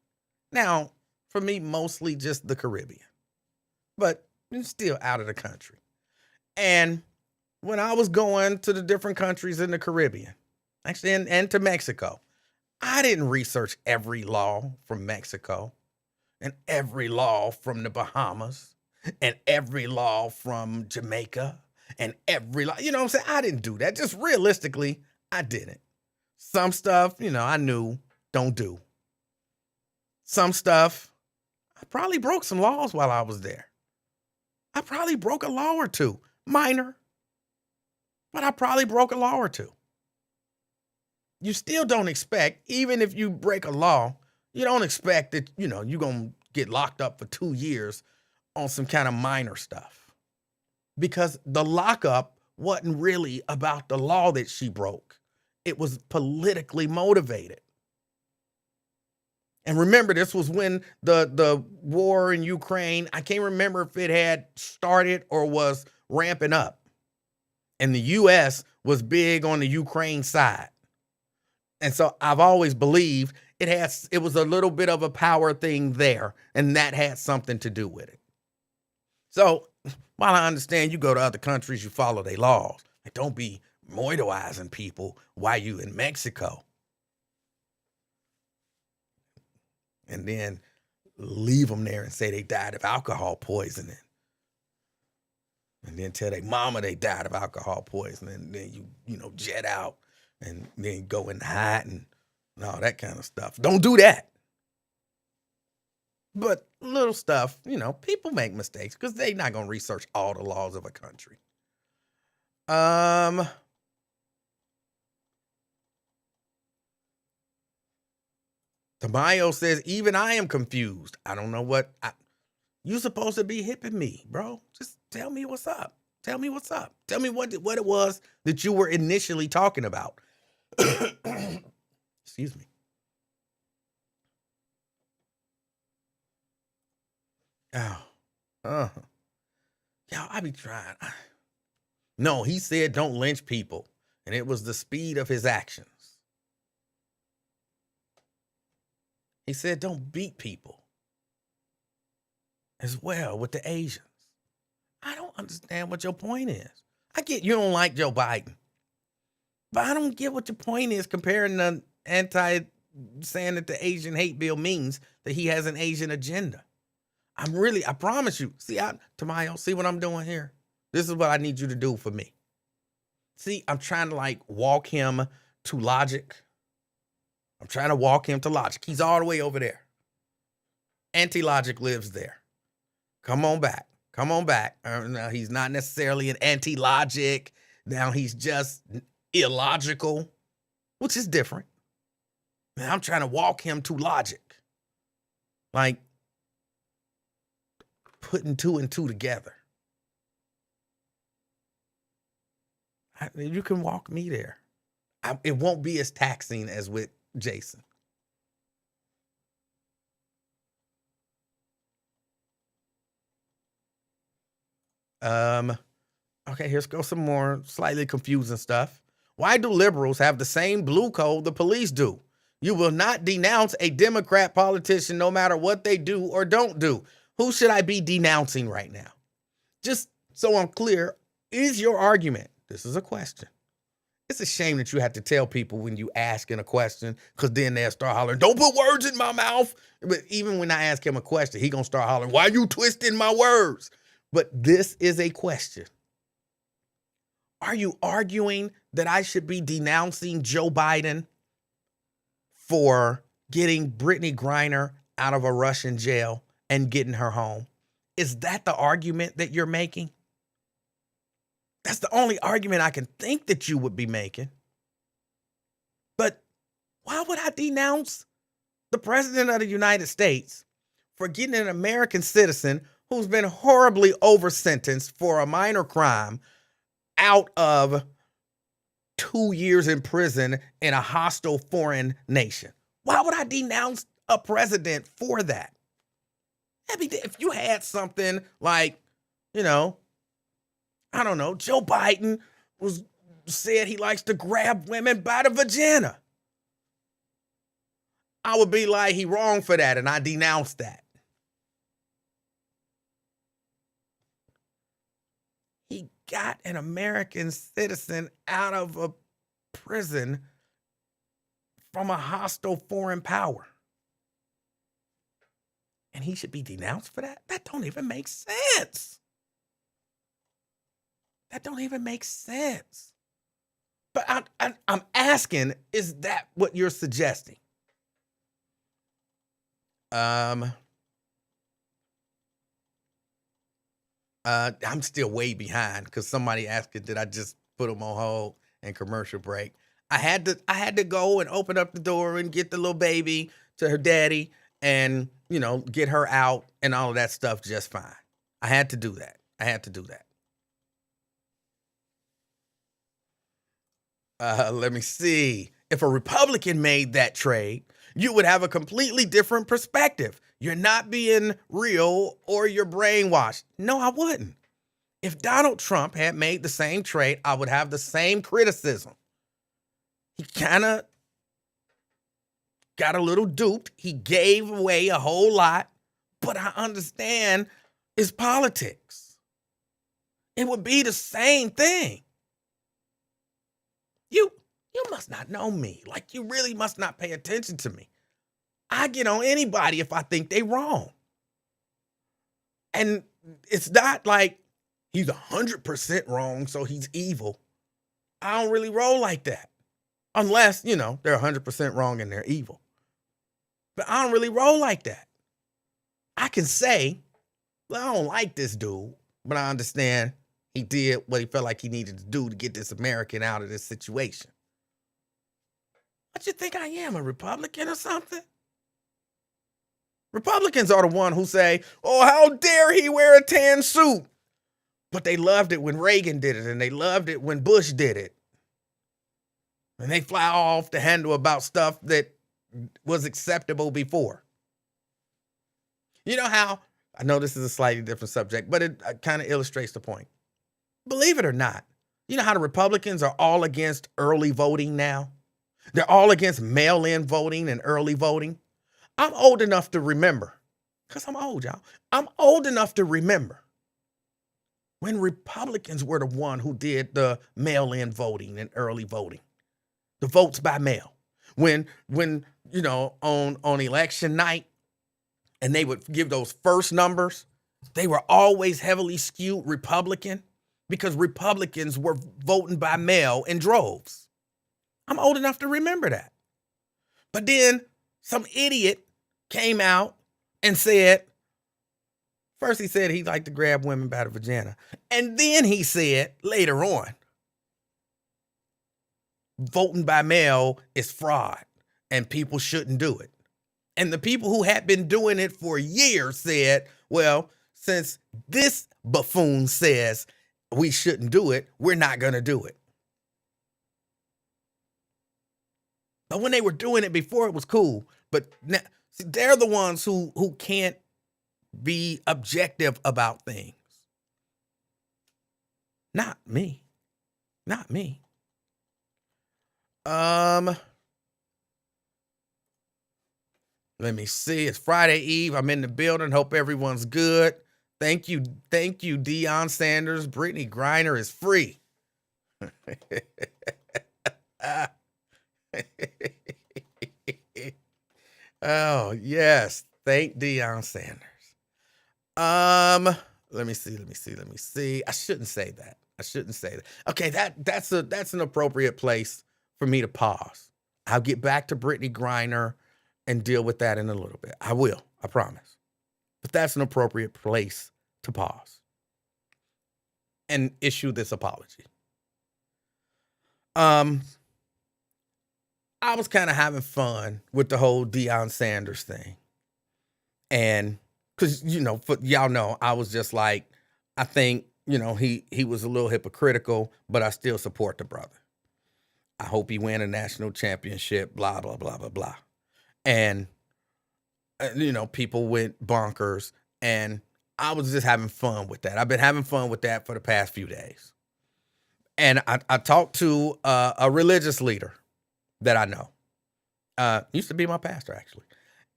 Now, for me, mostly just the Caribbean, but I'm still out of the country. And when I was going to the different countries in the Caribbean, actually, and to Mexico, I didn't research every law from Mexico and every law from the Bahamas and every law from Jamaica and every law, you know what I'm saying? I didn't do that. Just realistically, I didn't. Some stuff, I knew, don't do. Some stuff, I probably broke some laws while I was there. I probably broke a law or two, minor, but I probably broke a law or two. You still don't expect, even if you break a law, you don't expect that, you're going to get locked up for 2 years on some kind of minor stuff. Because the lockup wasn't really about the law that she broke. It was politically motivated. And remember, this was when the war in Ukraine, I can't remember if it had started or was ramping up. And the U.S. was big on the Ukraine side. And so I've always believed it was a little bit of a power thing there, and that had something to do with it. So while I understand you go to other countries, you follow their laws. Like, don't be moiderizing people while you in Mexico. And then leave them there and say they died of alcohol poisoning. And then tell their mama they died of alcohol poisoning. And then you jet out and then go in hiding and all that kind of stuff. Don't do that. But little stuff, people make mistakes because they're not going to research all the laws of a country. Tamayo says, even I am confused. I don't know what you supposed to be hipping me, bro. Just tell me what's up. Tell me what's up. Tell me what it was that you were initially talking about. Excuse me. Yo, I be trying. No, he said don't lynch people, and it was the speed of his actions. He said don't beat people as well with the Asians. I don't understand what your point is. I get you don't like Joe Biden, but I don't get what your point is comparing the saying that the Asian hate bill means that he has an Asian agenda. I promise you. See, Tamayo, see what I'm doing here? This is what I need you to do for me. See, I'm trying to walk him to logic. He's all the way over there. Anti-logic lives there. Come on back. Now, he's not necessarily an anti-logic. Now he's just illogical, which is different. And I'm trying to walk him to logic. Like putting two and two together. You can walk me there. It won't be as taxing as with Jason. Okay, here's go some more slightly confusing stuff. Why do liberals have the same blue code the police do? You will not denounce a Democrat politician no matter what they do or don't do. Who should I be denouncing right now? Just so I'm clear, is your argument, this is a question. It's a shame that you have to tell people when you ask in a question, because then they'll start hollering, don't put words in my mouth. But even when I ask him a question, he gonna start hollering, why you twisting my words? But this is a question. Are you arguing that I should be denouncing Joe Biden for getting Brittany Griner out of a Russian jail and getting her home? Is that the argument that you're making? That's the only argument I can think that you would be making. But why would I denounce the president of the United States for getting an American citizen who's been horribly over-sentenced for a minor crime out of 2 years in prison in a hostile foreign nation? Why would I denounce a president for that? If you had something like, I don't know, Joe Biden said he likes to grab women by the vagina, I would be like, he wrong for that, and I denounce that. He got an American citizen out of a prison from a hostile foreign power. And he should be denounced for that? That don't even make sense. That don't even make sense. But I'm asking, is that what you're suggesting? I'm still way behind because somebody asked it, did I just put them on hold and commercial break? I had to go and open up the door and get the little baby to her daddy and, get her out and all of that stuff just fine. I had to do that. Let me see. If a Republican made that trade, you would have a completely different perspective. You're not being real or you're brainwashed. No, I wouldn't. If Donald Trump had made the same trade, I would have the same criticism. He kind of got a little duped. He gave away a whole lot, but I understand it's politics. It would be the same thing. You must not know me. Like, you really must not pay attention to me. I get on anybody if I think they wrong. And it's not like he's 100% wrong, so he's evil. I don't really roll like that. Unless, they're 100% wrong and they're evil. But I don't really roll like that. I can say, well, I don't like this dude, but I understand he did what he felt like he needed to do to get this American out of this situation. What you think I am, a Republican or something? Republicans are the one who say, oh, how dare he wear a tan suit? But they loved it when Reagan did it, and they loved it when Bush did it. And they fly off the handle about stuff that was acceptable before. You know how, I know this is a slightly different subject, but it kind of illustrates the point. Believe it or not, you know how the Republicans are all against early voting now? They're all against mail-in voting and early voting. I'm old enough to remember, because I'm old, y'all. I'm old enough to remember when Republicans were the one who did the mail-in voting and early voting, the votes by mail. When on election night, and they would give those first numbers, they were always heavily skewed Republican because Republicans were voting by mail in droves. I'm old enough to remember that. But then some idiot came out and said, first he said he liked to grab women by the vagina. And then he said later on, voting by mail is fraud. and people shouldn't do it. And the people who had been doing it for years said, well, since this buffoon says we shouldn't do it, we're not going to do it. But when they were doing it before, it was cool. But now, see, they're the ones who can't be objective about things. Not me. Not me. Let me see. It's Friday Eve. I'm in the building. Hope everyone's good. Thank you, Deion Sanders. Brittany Griner is free. Oh, yes. Thank Deion Sanders. Let me see. I shouldn't say that. Okay, that's an appropriate place for me to pause. I'll get back to Brittany Griner and deal with that in a little bit. I will, I promise. But that's an appropriate place to pause and issue this apology. I was kind of having fun with the whole Deion Sanders thing. And because, y'all know, I was just like, I think, he was a little hypocritical, but I still support the brother. I hope he win a national championship, blah, blah, blah, blah, blah. And, people went bonkers, and I was just having fun with that. I've been having fun with that for the past few days. And I talked to a religious leader that I know. Used to be my pastor, actually.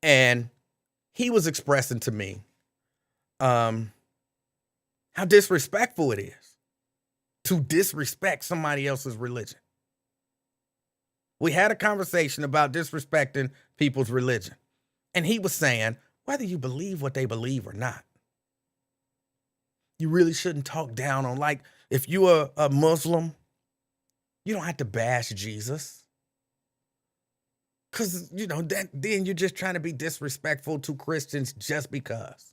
And he was expressing to me how disrespectful it is to disrespect somebody else's religion. We had a conversation about disrespecting people's religion. And he was saying, whether you believe what they believe or not, you really shouldn't talk down on, like, if you're a Muslim, you don't have to bash Jesus. Because, then you're just trying to be disrespectful to Christians just because.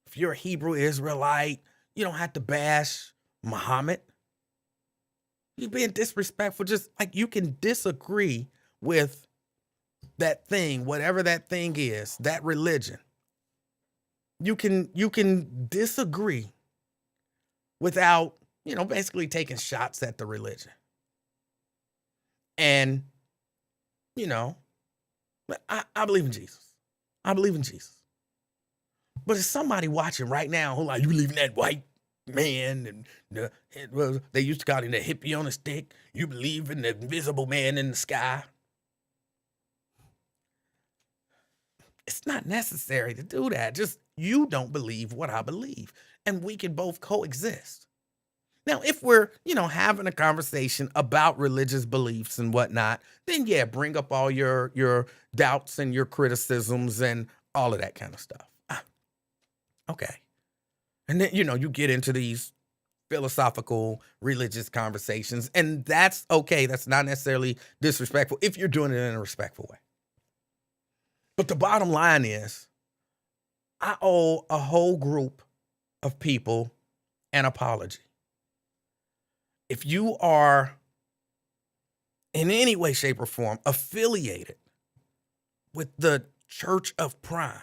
If you're a Hebrew Israelite, you don't have to bash Muhammad. You're being disrespectful. Just like you can disagree with that thing, whatever that thing is, that religion. You can disagree without, basically taking shots at the religion. And, I believe in Jesus. I believe in Jesus. But there's somebody watching right now who like, you believe in that white man and they used to call him the hippie on a stick. You believe in the invisible man in the sky. It's not necessary to do that. Just you don't believe what I believe. And we can both coexist. Now, if we're, having a conversation about religious beliefs and whatnot, then yeah, bring up all your doubts and your criticisms and all of that kind of stuff. Okay. And then, you get into these philosophical, religious conversations, and that's okay. That's not necessarily disrespectful if you're doing it in a respectful way. But the bottom line is, I owe a whole group of people an apology. If you are in any way, shape, or form affiliated with the Church of Prime,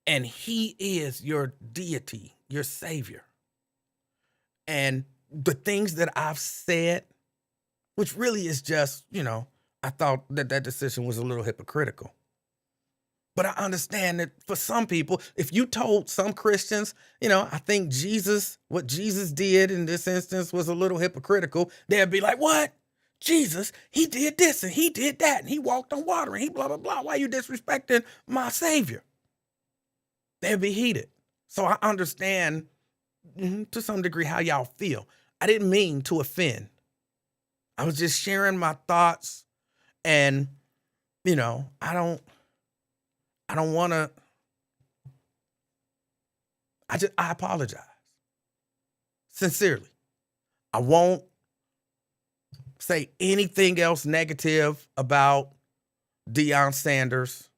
and he is your deity, your savior, and the things that I've said, which really is just, I thought that decision was a little hypocritical. But I understand that for some people, if you told some Christians, I think what Jesus did in this instance was a little hypocritical, they'd be like, what? Jesus, he did this and he did that and he walked on water and he blah, blah, blah. Why are you disrespecting my savior? They'd be heated. So I understand to some degree how y'all feel. I didn't mean to offend. I was just sharing my thoughts, and, I don't want to, I apologize. Sincerely. I won't say anything else negative about Deion Sanders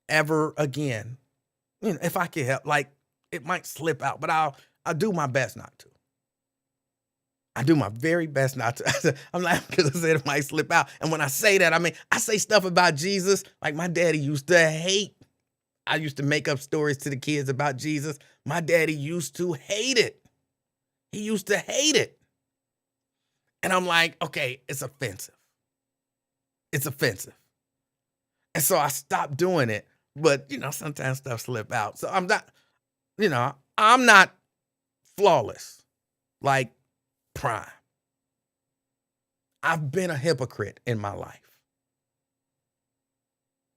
ever again. If I can help, like, it might slip out, but I'll do my best not to. I do my very best not to. I'm laughing because I said it might slip out. And when I say that, I mean, I say stuff about Jesus like my daddy used to hate. I used to make up stories to the kids about Jesus. My daddy used to hate it. He used to hate it. And I'm like, okay, it's offensive. It's offensive. And so I stopped doing it. But, sometimes stuff slip out. So I'm not flawless like Prime. I've been a hypocrite in my life.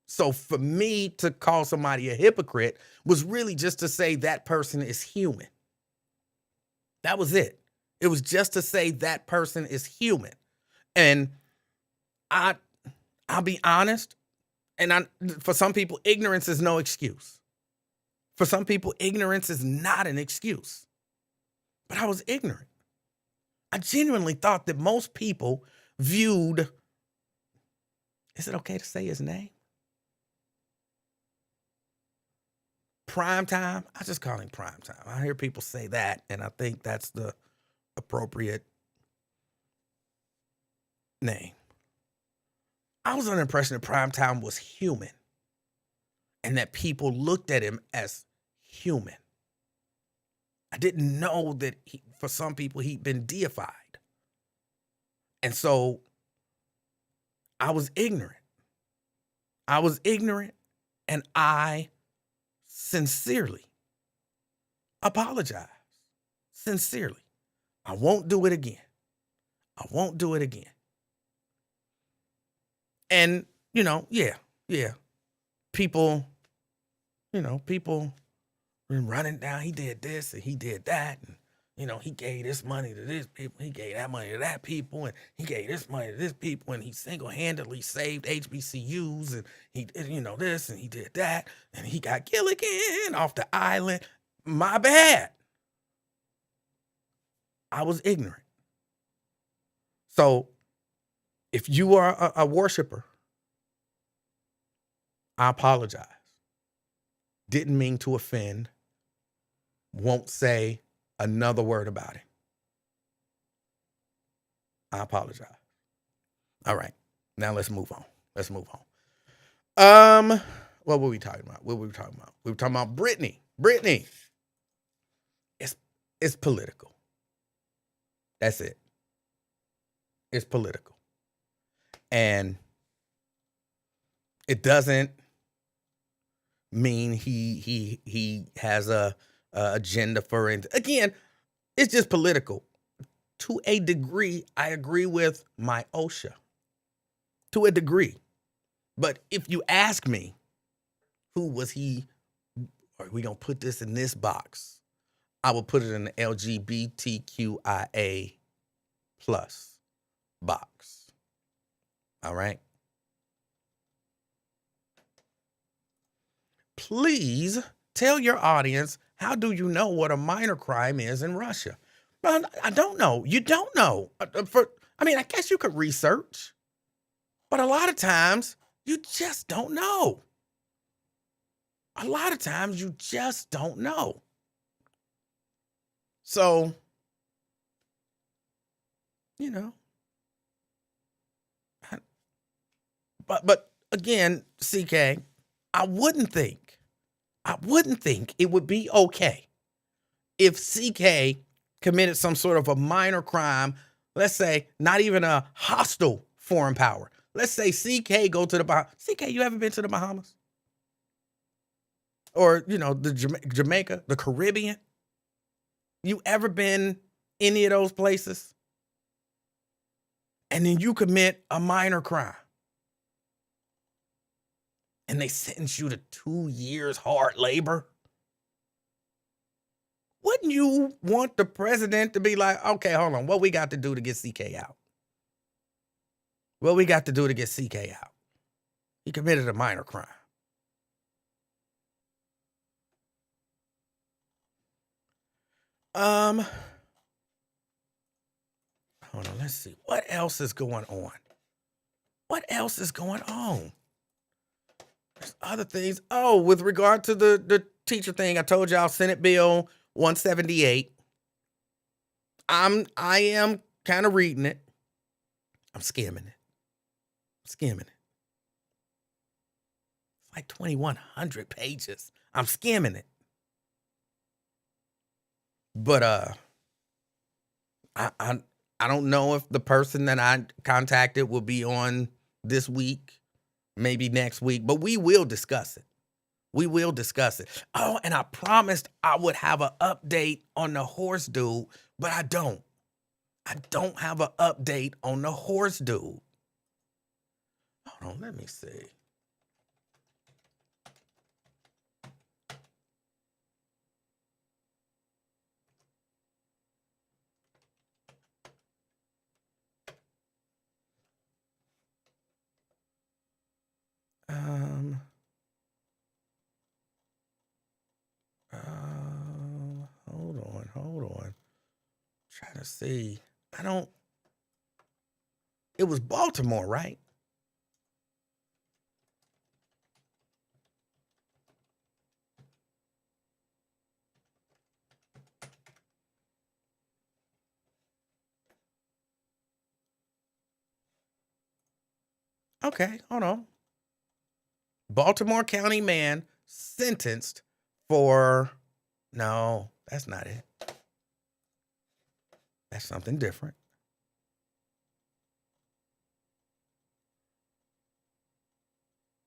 So for me to call somebody a hypocrite was really just to say that person is human. That was it. It was just to say that person is human. And I'll be honest, and for some people, ignorance is no excuse. For some people, ignorance is not an excuse. But I was ignorant. I genuinely thought that most people viewed, is it okay to say his name? Prime Time. I just call him Prime Time. I hear people say that, and I think that's the appropriate name. I was under the impression that Prime Time was human and that people looked at him as human. I didn't know that for some people he'd been deified. And so I was ignorant. I was ignorant, and I sincerely apologize. Sincerely. I won't do it again. I won't do it again. And, people been running down. He did this and he did that. And, he gave this money to this people. He gave that money to that people. And he gave this money to this people. And he single-handedly saved HBCUs. And he did, this and he did that. And he got Gilligan off the island. My bad. I was ignorant. So if you are a worshiper, I apologize. Didn't mean to offend. Won't say another word about it. I apologize. All right. Now let's move on. What were we talking about? We were talking about Britney. Britney. It's political. That's it. It's political. And it doesn't mean he has a agenda for it. Again, it's just political. To a degree, I agree with my OSHA. To a degree. But if you ask me, who was he? Are we going to put this in this box? I will put it in the LGBTQIA plus box. All right. Please tell your audience, how do you know what a minor crime is in Russia? Well, I don't know. You don't know. I guess you could research, but a lot of times you just don't know. A lot of times you just don't know. So, but again, CK, I wouldn't think it would be okay if CK committed some sort of a minor crime, let's say not even a hostile foreign power. Let's say CK go to the Bahamas. CK, you ever been to the Bahamas? Or, the Jamaica, the Caribbean? You ever been any of those places? And then you commit a minor crime. And they sentence you to 2 years hard labor? Wouldn't you want the president to be like, okay, hold on, what we got to do to get CK out? What we got to do to get CK out? He committed a minor crime. Hold on, let's see. What else is going on? There's other things. Oh, with regard to the teacher thing, I told y'all Senate Bill 178. I am kind of reading it. I'm skimming it. Skimming it. It's like 2,100 pages. I'm skimming it. But I don't know if the person that I contacted will be on this week, maybe next week, but we will discuss it. We will discuss it. Oh, and I promised I would have an update on the horse dude, but I don't. I don't have an update on the horse dude. Hold on, let me see. Um, hold on. Trying to see. I don't. It was Baltimore, right? Okay, hold on. Baltimore County man sentenced for. No, that's not it. That's something different.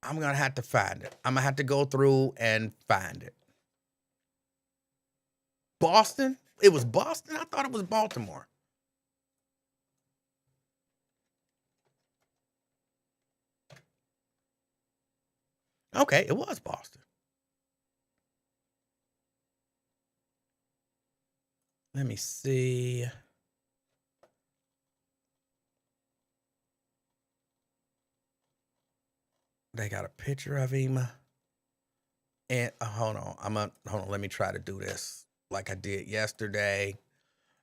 I'm going to have to find it. I'm going to have to go through and find it. Boston? It was Boston? I thought it was Baltimore. Okay, it was Boston. Let me see. They got a picture of him. And hold on. Hold on. Let me try to do this like I did yesterday.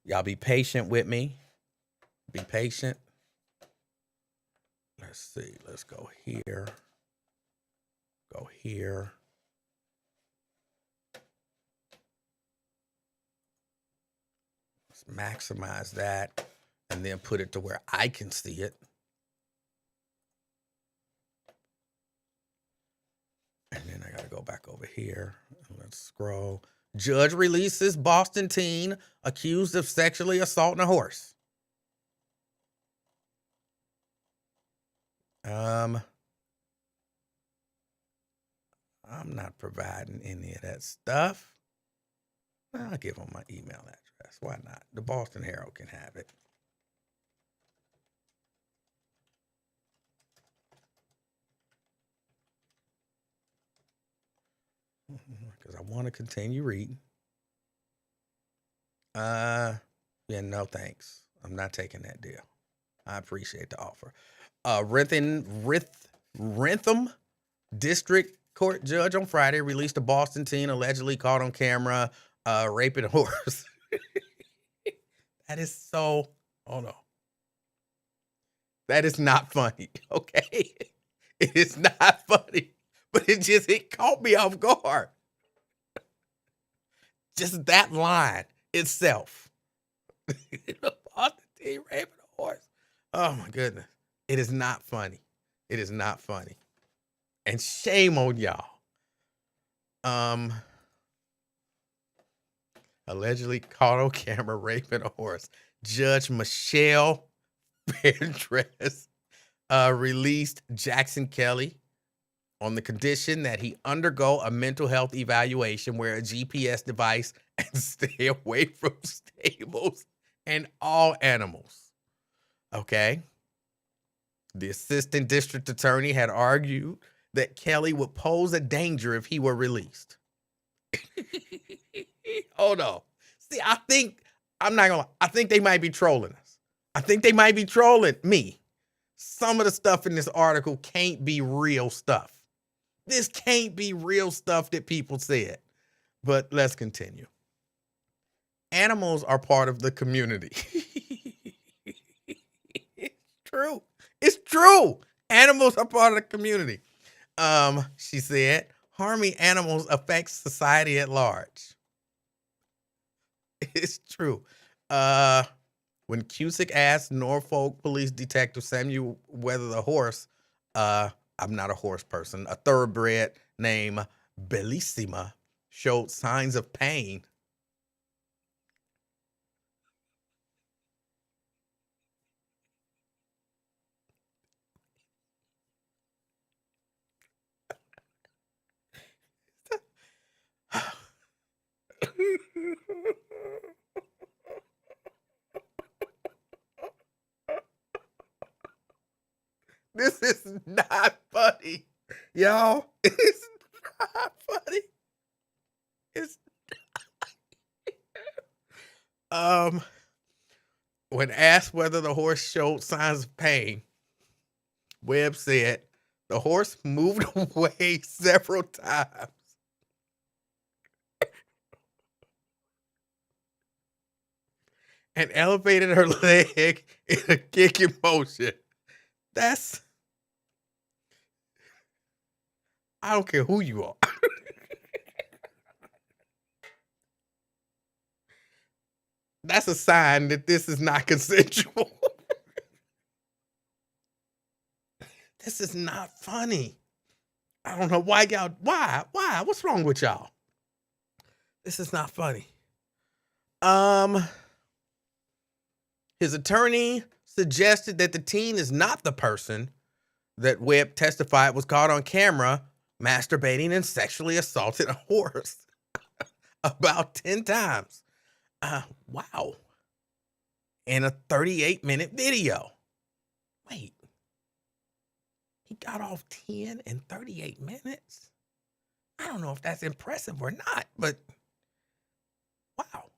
Y'all be patient with me. Be patient. Let's see. Let's go here. Go here. Let's maximize that and then put it to where I can see it. And then I got to go back over here. Let's scroll. Judge releases Boston teen accused of sexually assaulting a horse. I'm not providing any of that stuff. I'll give them my email address. Why not? The Boston Herald can have it. Because I want to continue reading. Yeah, no thanks. I'm not taking that deal. I appreciate the offer. Rentham District Court judge on Friday released a Boston teen allegedly caught on camera raping a horse. That is so. Oh no. That is not funny. Okay, it is not funny, but it caught me off guard. Just that line itself. Boston teen raping a horse. Oh my goodness. It is not funny. It is not funny. And shame on y'all. Allegedly caught on camera raping a horse. Judge Michelle Pendress released Jackson Kelly on the condition that he undergo a mental health evaluation, wear a GPS device, and stay away from stables and all animals. Okay. The assistant district attorney had argued that Kelly would pose a danger if he were released. Hold on. See, I'm not gonna, I think they might be trolling us. I think they might be trolling me. Some of the stuff in this article can't be real stuff. This can't be real stuff that people said. But let's continue. Animals are part of the community. It's true. It's true. Animals are part of the community. She said, harming animals affects society at large. It's true. Uh, when Cusick asked Norfolk Police Detective Samuel whether the horse, uh, I'm not a horse person, a thoroughbred named Bellissima showed signs of pain. This is not funny, y'all. It's not funny. It's um when asked whether the horse showed signs of pain, Webb said the horse moved away several times and elevated her leg in a kicking motion. That's I don't care who you are. That's a sign that this is not consensual. This is not funny. I don't know why y'all. Why? What's wrong with y'all? This is not funny. Um, his attorney suggested that the teen is not the person that Webb testified was caught on camera masturbating and sexually assaulted a horse about 10 times. Wow. In a 38-minute video. Wait. He got off 10 in 38 minutes? I don't know if that's impressive or not, but wow.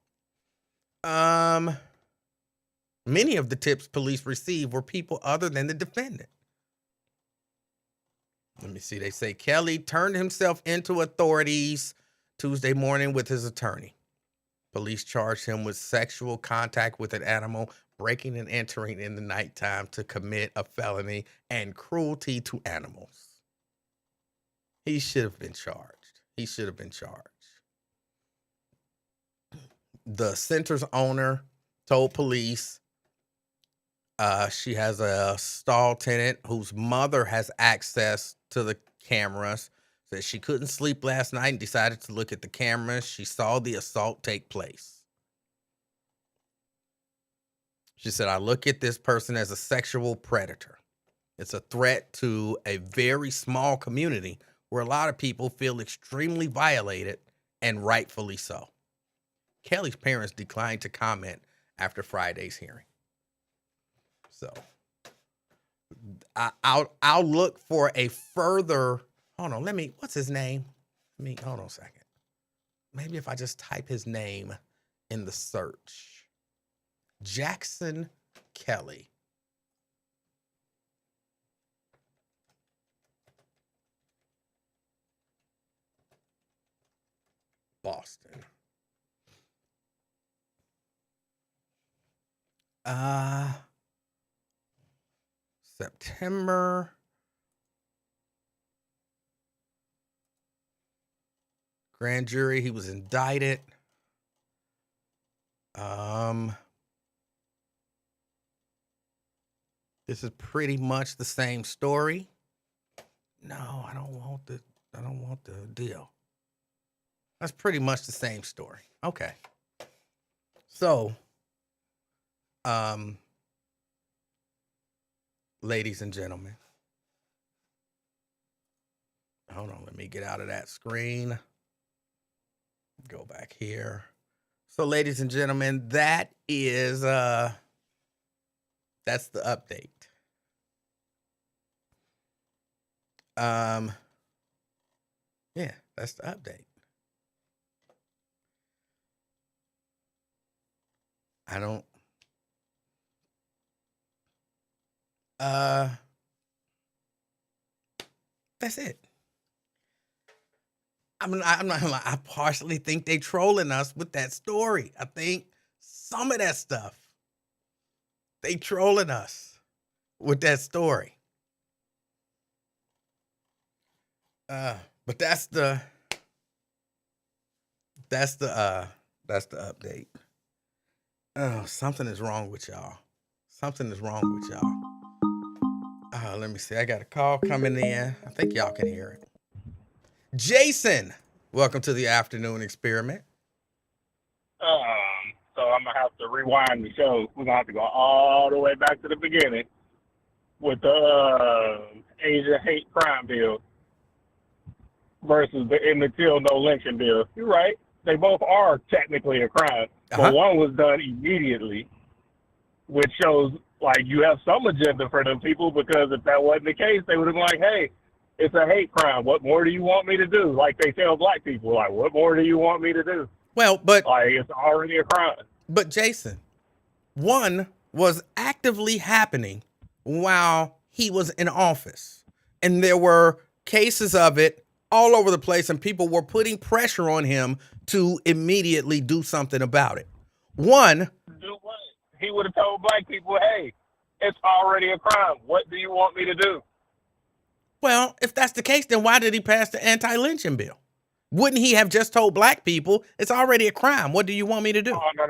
Many of the tips police received were people other than the defendant. Let me see. They say Kelly turned himself into authorities Tuesday morning with his attorney. Police charged him with sexual contact with an animal, breaking and entering in the nighttime to commit a felony, and cruelty to animals. He should have been charged. The center's owner told police she has a stall tenant whose mother has access to the cameras. Said she couldn't sleep last night and decided to look at the cameras. She saw the assault take place. She said, I look at this person as a sexual predator. It's a threat to a very small community where a lot of people feel extremely violated, and rightfully so. Kelly's parents declined to comment after Friday's hearing. So I'll look for a further. Hold on, what's his name? Hold on a second. Maybe if I just type his name in the search. Jackson Kelly. Boston. September. Grand jury, he was indicted. This is pretty much the same story. No, I don't want the deal. That's pretty much the same story. Okay. So, ladies and gentlemen. Hold on, let me get out of that screen. Go back here. So, ladies and gentlemen, that is that's the update. Yeah, that's the update. I don't that's it. I'm not gonna lie. I partially think they trolling us with that story. I think some of that stuff they trolling us with that story. But that's the update. Oh, something is wrong with y'all. Something is wrong with y'all. Let me see. I got a call coming in. I think y'all can hear it. Jason, welcome to the afternoon experiment. So I'm gonna have to rewind the show. We're gonna have to go all the way back to the beginning with the Asian hate crime bill versus the Emmett Till no lynching bill. You're right. They both are technically a crime, but one was done immediately, which shows like you have some agenda for them people, because if that wasn't the case, they would have been like, hey, it's a hate crime. What more do you want me to do? Like they tell black people, like, what more do you want me to do? Well, but like it's already a crime. But Jason, one was actively happening while he was in office, and there were cases of it all over the place, and people were putting pressure on him to immediately do something about it. One, do what? He would have told black people, hey, it's already a crime. What do you want me to do? Well, if that's the case, then why did he pass the anti-lynching bill? Wouldn't he have just told black people it's already a crime? What do you want me to do? Oh, no.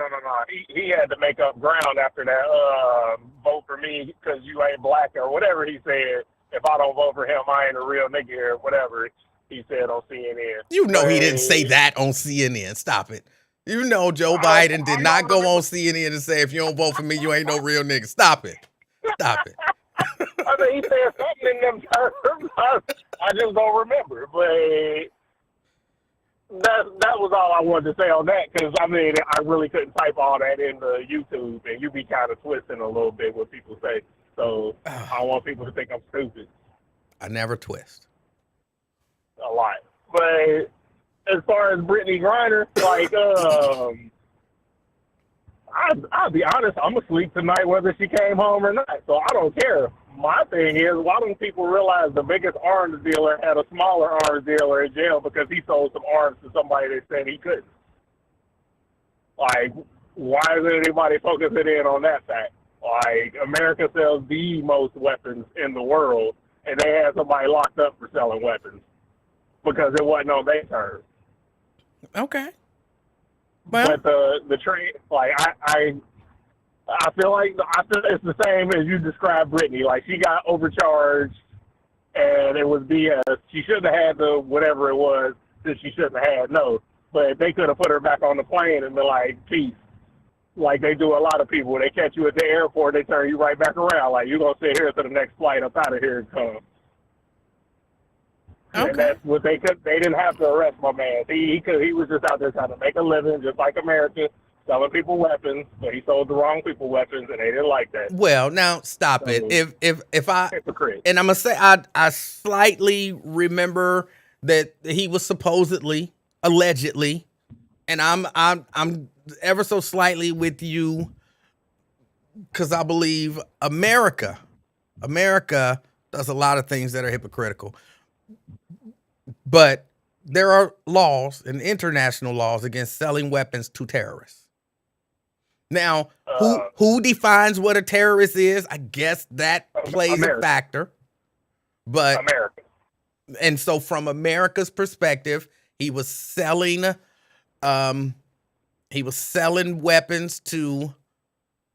He had to make up ground after that, vote for me because you ain't black or whatever he said. If I don't vote for him, I ain't a real nigga or whatever he said on CNN. You know he didn't say that on CNN. Stop it. You know Joe Biden did not go on CNN and say, if you don't vote for me, you ain't no real nigga. Stop it. Stop it. I mean, he said something in them terms. I just don't remember. But that was all I wanted to say on that, because, I mean, I really couldn't type all that into YouTube, and you be kind of twisting a little bit what people say. So I don't want people to think I'm stupid. I never twist. A lot. But as far as Brittany Griner, like, I'll be honest, I'm asleep tonight whether she came home or not, so I don't care. My thing is, why don't people realize the biggest arms dealer had a smaller arms dealer in jail because he sold some arms to somebody that said he couldn't? Like, why isn't anybody focusing in on that fact? Like, America sells the most weapons in the world, and they had somebody locked up for selling weapons because it wasn't on their terms. Okay. Well, but the trade, like I feel it's the same as you described Brittany. Like, she got overcharged, and it was BS. She shouldn't have had the whatever it was that she shouldn't have had. No, but they could have put her back on the plane and been like, peace. Like they do a lot of people. They catch you at the airport, they turn you right back around. Like, you're gonna sit here to the next flight up out of here and come. Okay. And that's what they could. They didn't have to arrest my man. He was just out there trying to make a living, just like America, selling people weapons. But he sold the wrong people weapons, and they didn't like that. Well, now stop it. If I hypocrite. And I'm gonna say I slightly remember that he was supposedly, allegedly, and I'm ever so slightly with you because I believe America does a lot of things that are hypocritical. But there are laws and international laws against selling weapons to terrorists. Now, who defines what a terrorist is? I guess that plays America. a factor. But America. And so from America's perspective, he was selling weapons to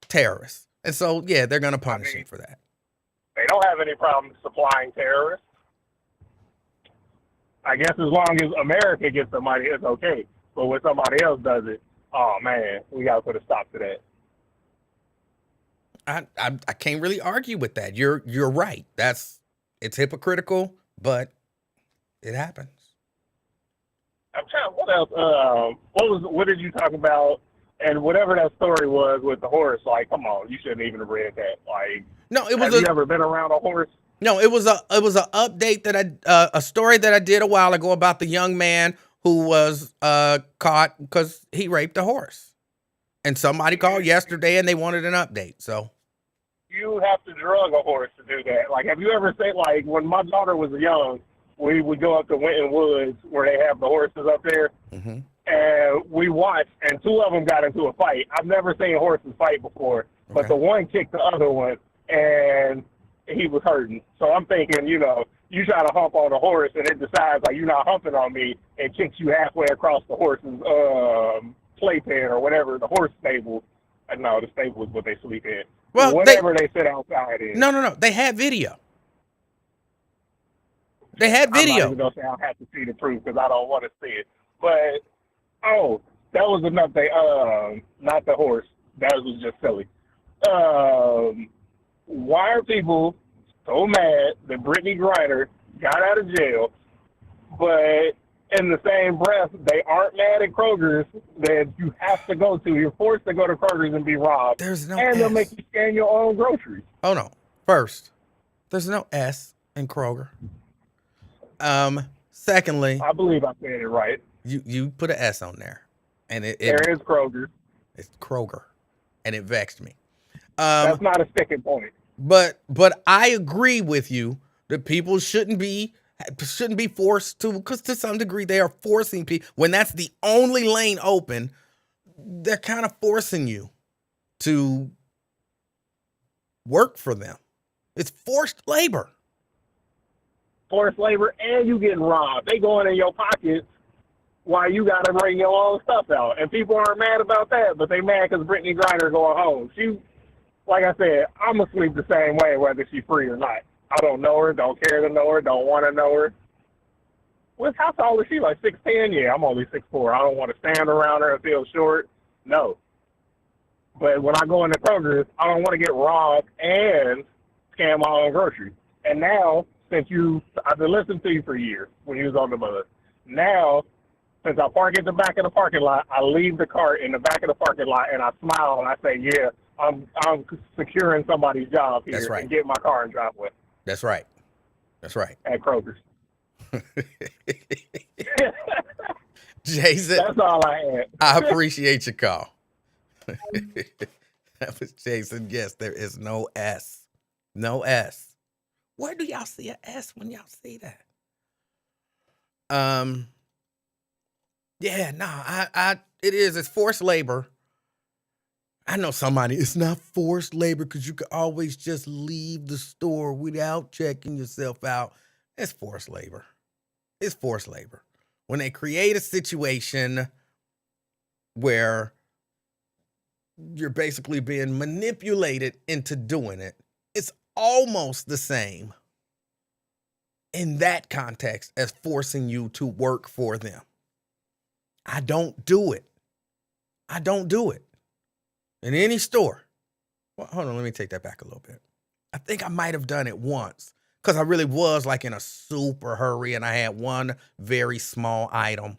terrorists. And so, yeah, they're going to punish him for that. They don't have any problem supplying terrorists. I guess as long as America gets the money, it's okay. But when somebody else does it, oh man, we got to put a stop to that. I can't really argue with that. You're right. It's hypocritical, but it happens. I'm trying. What else? What did you talk about? And whatever that story was with the horse, like, come on, you shouldn't even have read that. Like, no, it was. Have you ever been around a horse? No, it was a update that a story that I did a while ago about the young man who was caught because he raped a horse, and somebody called yesterday and they wanted an update. So you have to drug a horse to do that. Like, have you ever seen, like, when my daughter was young, we would go up to Winton Woods where they have the horses up there, and we watched, and two of them got into a fight. I've never seen horses fight before, but the one kicked the other one, and he was hurting. So I'm thinking, you try to hump on a horse, and it decides, like, you're not humping on me, and kicks you halfway across the horse's playpen or whatever, the horse stable. No, the stable is what they sleep in. Well, Whatever they sit outside in. No. They had video. They had I'm not video. even going to say I'll have to see the proof because I don't want to see it. But, oh, that was enough. Not the horse. That was just silly. Why are people so mad that Brittany Griner got out of jail, but in the same breath, they aren't mad at Kroger's that you have to go to. You're forced to go to Kroger's and be robbed. There's no and they'll S. make you scan your own groceries. Oh, no. First, there's no S in Kroger. Secondly, I believe I said it right. You put an S on there, and There is Kroger. It's Kroger, and it vexed me. That's not a sticking point. But I agree with you that people shouldn't be forced to, because to some degree they are forcing people when that's the only lane open. They're kind of forcing you to work for them. It's forced labor. Forced labor, and you getting robbed. They going in your pockets while you got to bring your own stuff out. And people aren't mad about that, but they mad because Brittany Griner going home. She, like I said, I'm going to sleep the same way whether she's free or not. I don't know her, don't care to know her, don't want to know her. How tall is she? Like 6'10"? Yeah, I'm only 6'4". I don't want to stand around her and feel short. No. But when I go into Kroger's, I don't want to get robbed and scan my own groceries. And now, I've been listening to you for years when you was on the bus. Now, since I park at the back of the parking lot, I leave the cart in the back of the parking lot and I smile and I say, yeah, I'm securing somebody's job here. That's right. And get my car and drive away. That's right. That's right. At Kroger's. Jason, that's all I had. I appreciate your call. That was Jason. Yes, there is no S. No S. Where do y'all see an S when y'all see that? Yeah, no, it's forced labor. I know somebody, it's not forced labor because you can always just leave the store without checking yourself out. It's forced labor. It's forced labor. When they create a situation where you're basically being manipulated into doing it, it's almost the same in that context as forcing you to work for them. I don't do it. I don't do it. In any store. Well, hold on, let me take that back a little bit. I think I might have done it once because I really was like in a super hurry and I had one very small item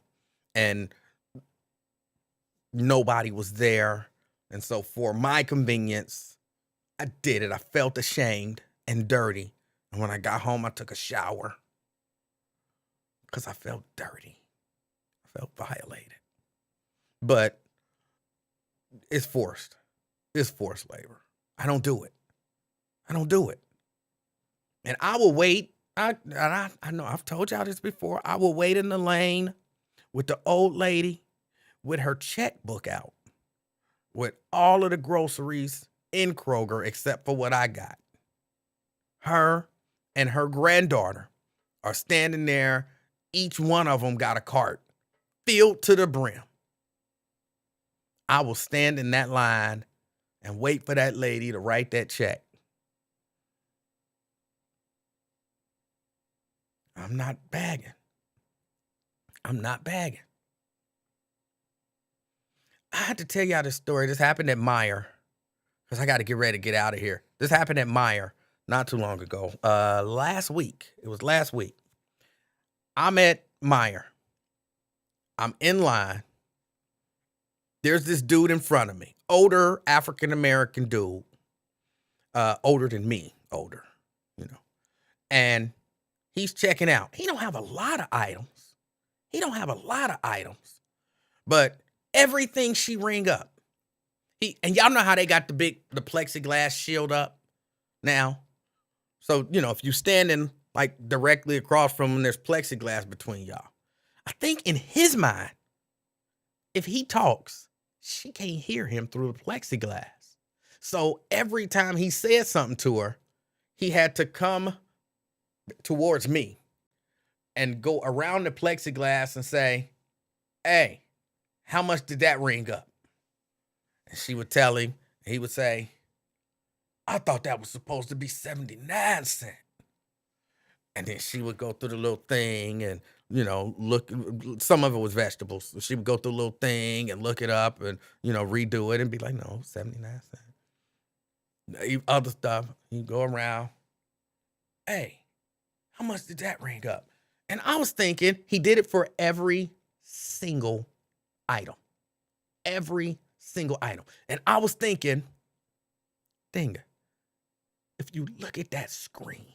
and nobody was there. And so for my convenience, I did it. I felt ashamed and dirty. And when I got home, I took a shower because I felt dirty. I felt violated. But it's forced. It's forced labor. I don't do it. I don't do it. And I will wait. I know I've told y'all this before. I will wait in the lane with the old lady with her checkbook out with all of the groceries in Kroger except for what I got. Her and her granddaughter are standing there. Each one of them got a cart filled to the brim. I will stand in that line and wait for that lady to write that check. I'm not bagging. I'm not bagging. I had to tell y'all this story. This happened at Meijer because I got to get ready to get out of here. This happened at Meijer not too long ago. Last week. It was last week. I'm at Meijer. I'm in line. There's this dude in front of me, older African-American dude, older than me, and he's checking out. He don't have a lot of items. But everything she ring up, and y'all know how they got the plexiglass shield up now. So, if you standing like directly across from him, there's plexiglass between y'all. I think in his mind, if he talks, she can't hear him through the plexiglass. So every time he said something to her, he had to come towards me and go around the plexiglass and say, hey, how much did that ring up? And she would tell him, He would say, I thought that was supposed to be 79 cents. And then she would go through the little thing and, look, some of it was vegetables. So she would go through the little thing and look it up and, redo it and be like, no, 79 cents. Other stuff, you go around, hey, how much did that ring up? And I was thinking he did it for every single item. Every single item. And I was thinking, dang, if you look at that screen,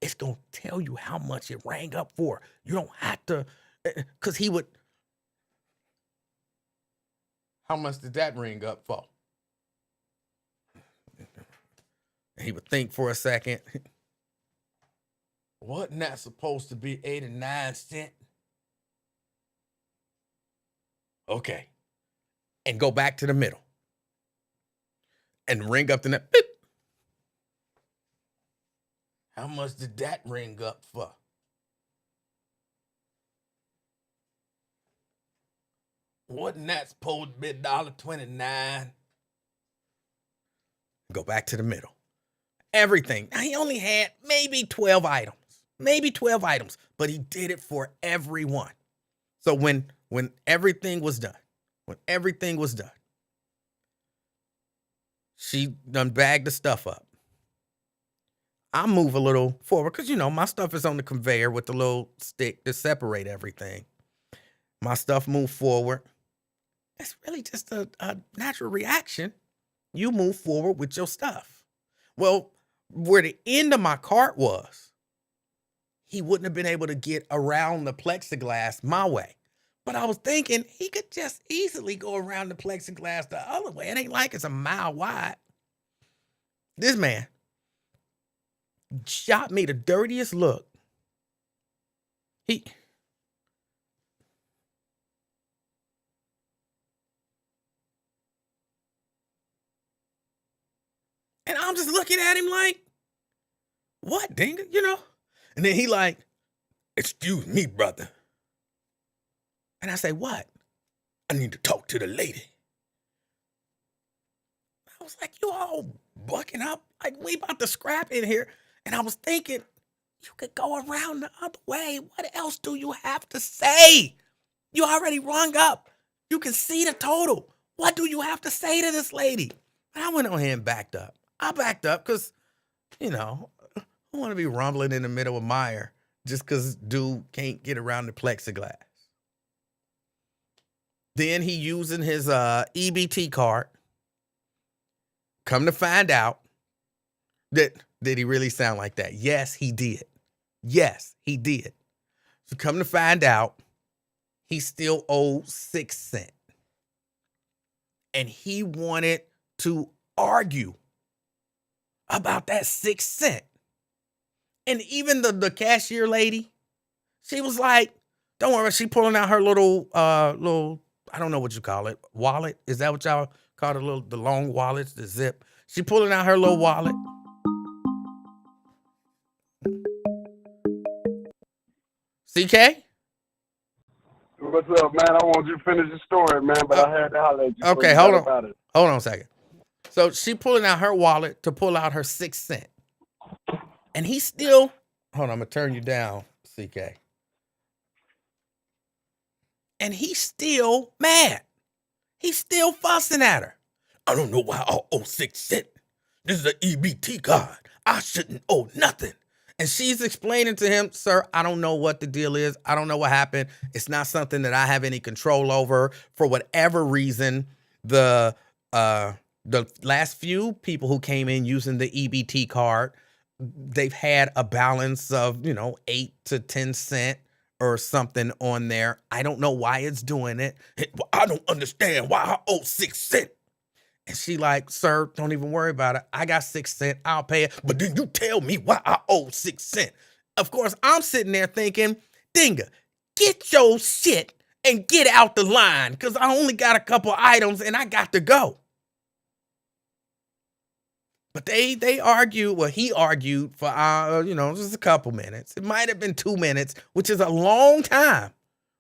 it's going to tell you how much it rang up for. You don't have to, because he would. How much did that ring up for? He would think for a second. Wasn't that supposed to be 89 cents? Okay. And go back to the middle. And ring up the net. Beep. How much did that ring up for? Wasn't that supposed to be $1.29? Go back to the middle. Everything. Now, he only had maybe 12 items. Maybe 12 items. But he did it for everyone. So when everything was done, she done bagged the stuff up. I move a little forward because, my stuff is on the conveyor with the little stick to separate everything. My stuff moved forward. It's really just a natural reaction. You move forward with your stuff. Well, where the end of my cart was, he wouldn't have been able to get around the plexiglass my way. But I was thinking he could just easily go around the plexiglass the other way. It ain't like it's a mile wide. This man shot me the dirtiest look. And I'm just looking at him like, what, dinga, And then he like, excuse me, brother. And I say, what? I need to talk to the lady. I was like, you all bucking up like we about to scrap in here. And I was thinking, you could go around the other way. What else do you have to say? You already rung up. You can see the total. What do you have to say to this lady? And I went on here and backed up. I backed up because, I don't want to be rumbling in the middle of mire just because dude can't get around the plexiglass. Then he using his EBT card. Come to find out that did he really sound like that? Yes, he did. Yes, he did. So come to find out, he still owed 6 cents. And he wanted to argue about that 6 cents. And even the cashier lady, she was like, don't worry, she pulling out her little, I don't know what you call it, wallet. Is that what y'all call the long wallets, the zip? She pulling out her little wallet. CK? What's up, man? I want you to finish the story, man, but I had to holler at you. Okay, hold on. Hold on a second. So she pulling out her wallet to pull out her 6 cents. And he still, hold on, I'm going to turn you down, CK. And he's still mad. He's still fussing at her. I don't know why I owe 6 cents. This is an EBT card. I shouldn't owe nothing. And she's explaining to him, sir, I don't know what the deal is. I don't know what happened. It's not something that I have any control over. For whatever reason, the last few people who came in using the EBT card, they've had a balance of, 8 to 10 cents or something on there. I don't know why it's doing it. I don't understand why I owe 6 cents. And she like, sir, don't even worry about it. I got 6 cents. I'll pay it. But then you tell me why I owe 6 cents. Of course, I'm sitting there thinking, Dinga, get your shit and get out the line because I only got a couple items and I got to go. But they argued, well, he argued for, just a couple minutes. It might have been 2 minutes, which is a long time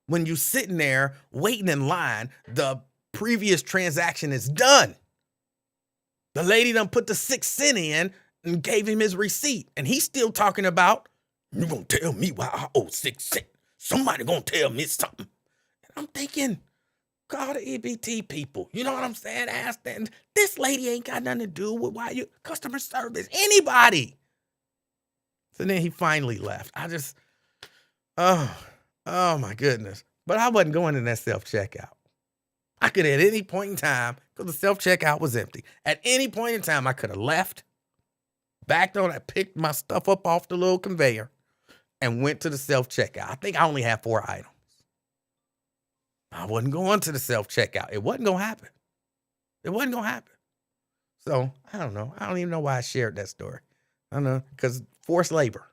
when you're sitting there waiting in line. The previous transaction is done. The lady done put the 6 cents in and gave him his receipt. And he's still talking about, you gonna tell me why I owe 6 cents? Somebody gonna tell me something. And I'm thinking, call the EBT people. You know what I'm saying? Ask them. This lady ain't got nothing to do with why you customer service. Anybody. So then he finally left. Oh my goodness. But I wasn't going in that self-checkout. I could at any point in time, because the self-checkout was empty. At any point in time, I could have left, backed on, I picked my stuff up off the little conveyor, and went to the self-checkout. I think I only had 4 items. I wasn't going to the self-checkout. It wasn't going to happen. It wasn't going to happen. So, I don't know. I don't even know why I shared that story. I don't know, because forced labor.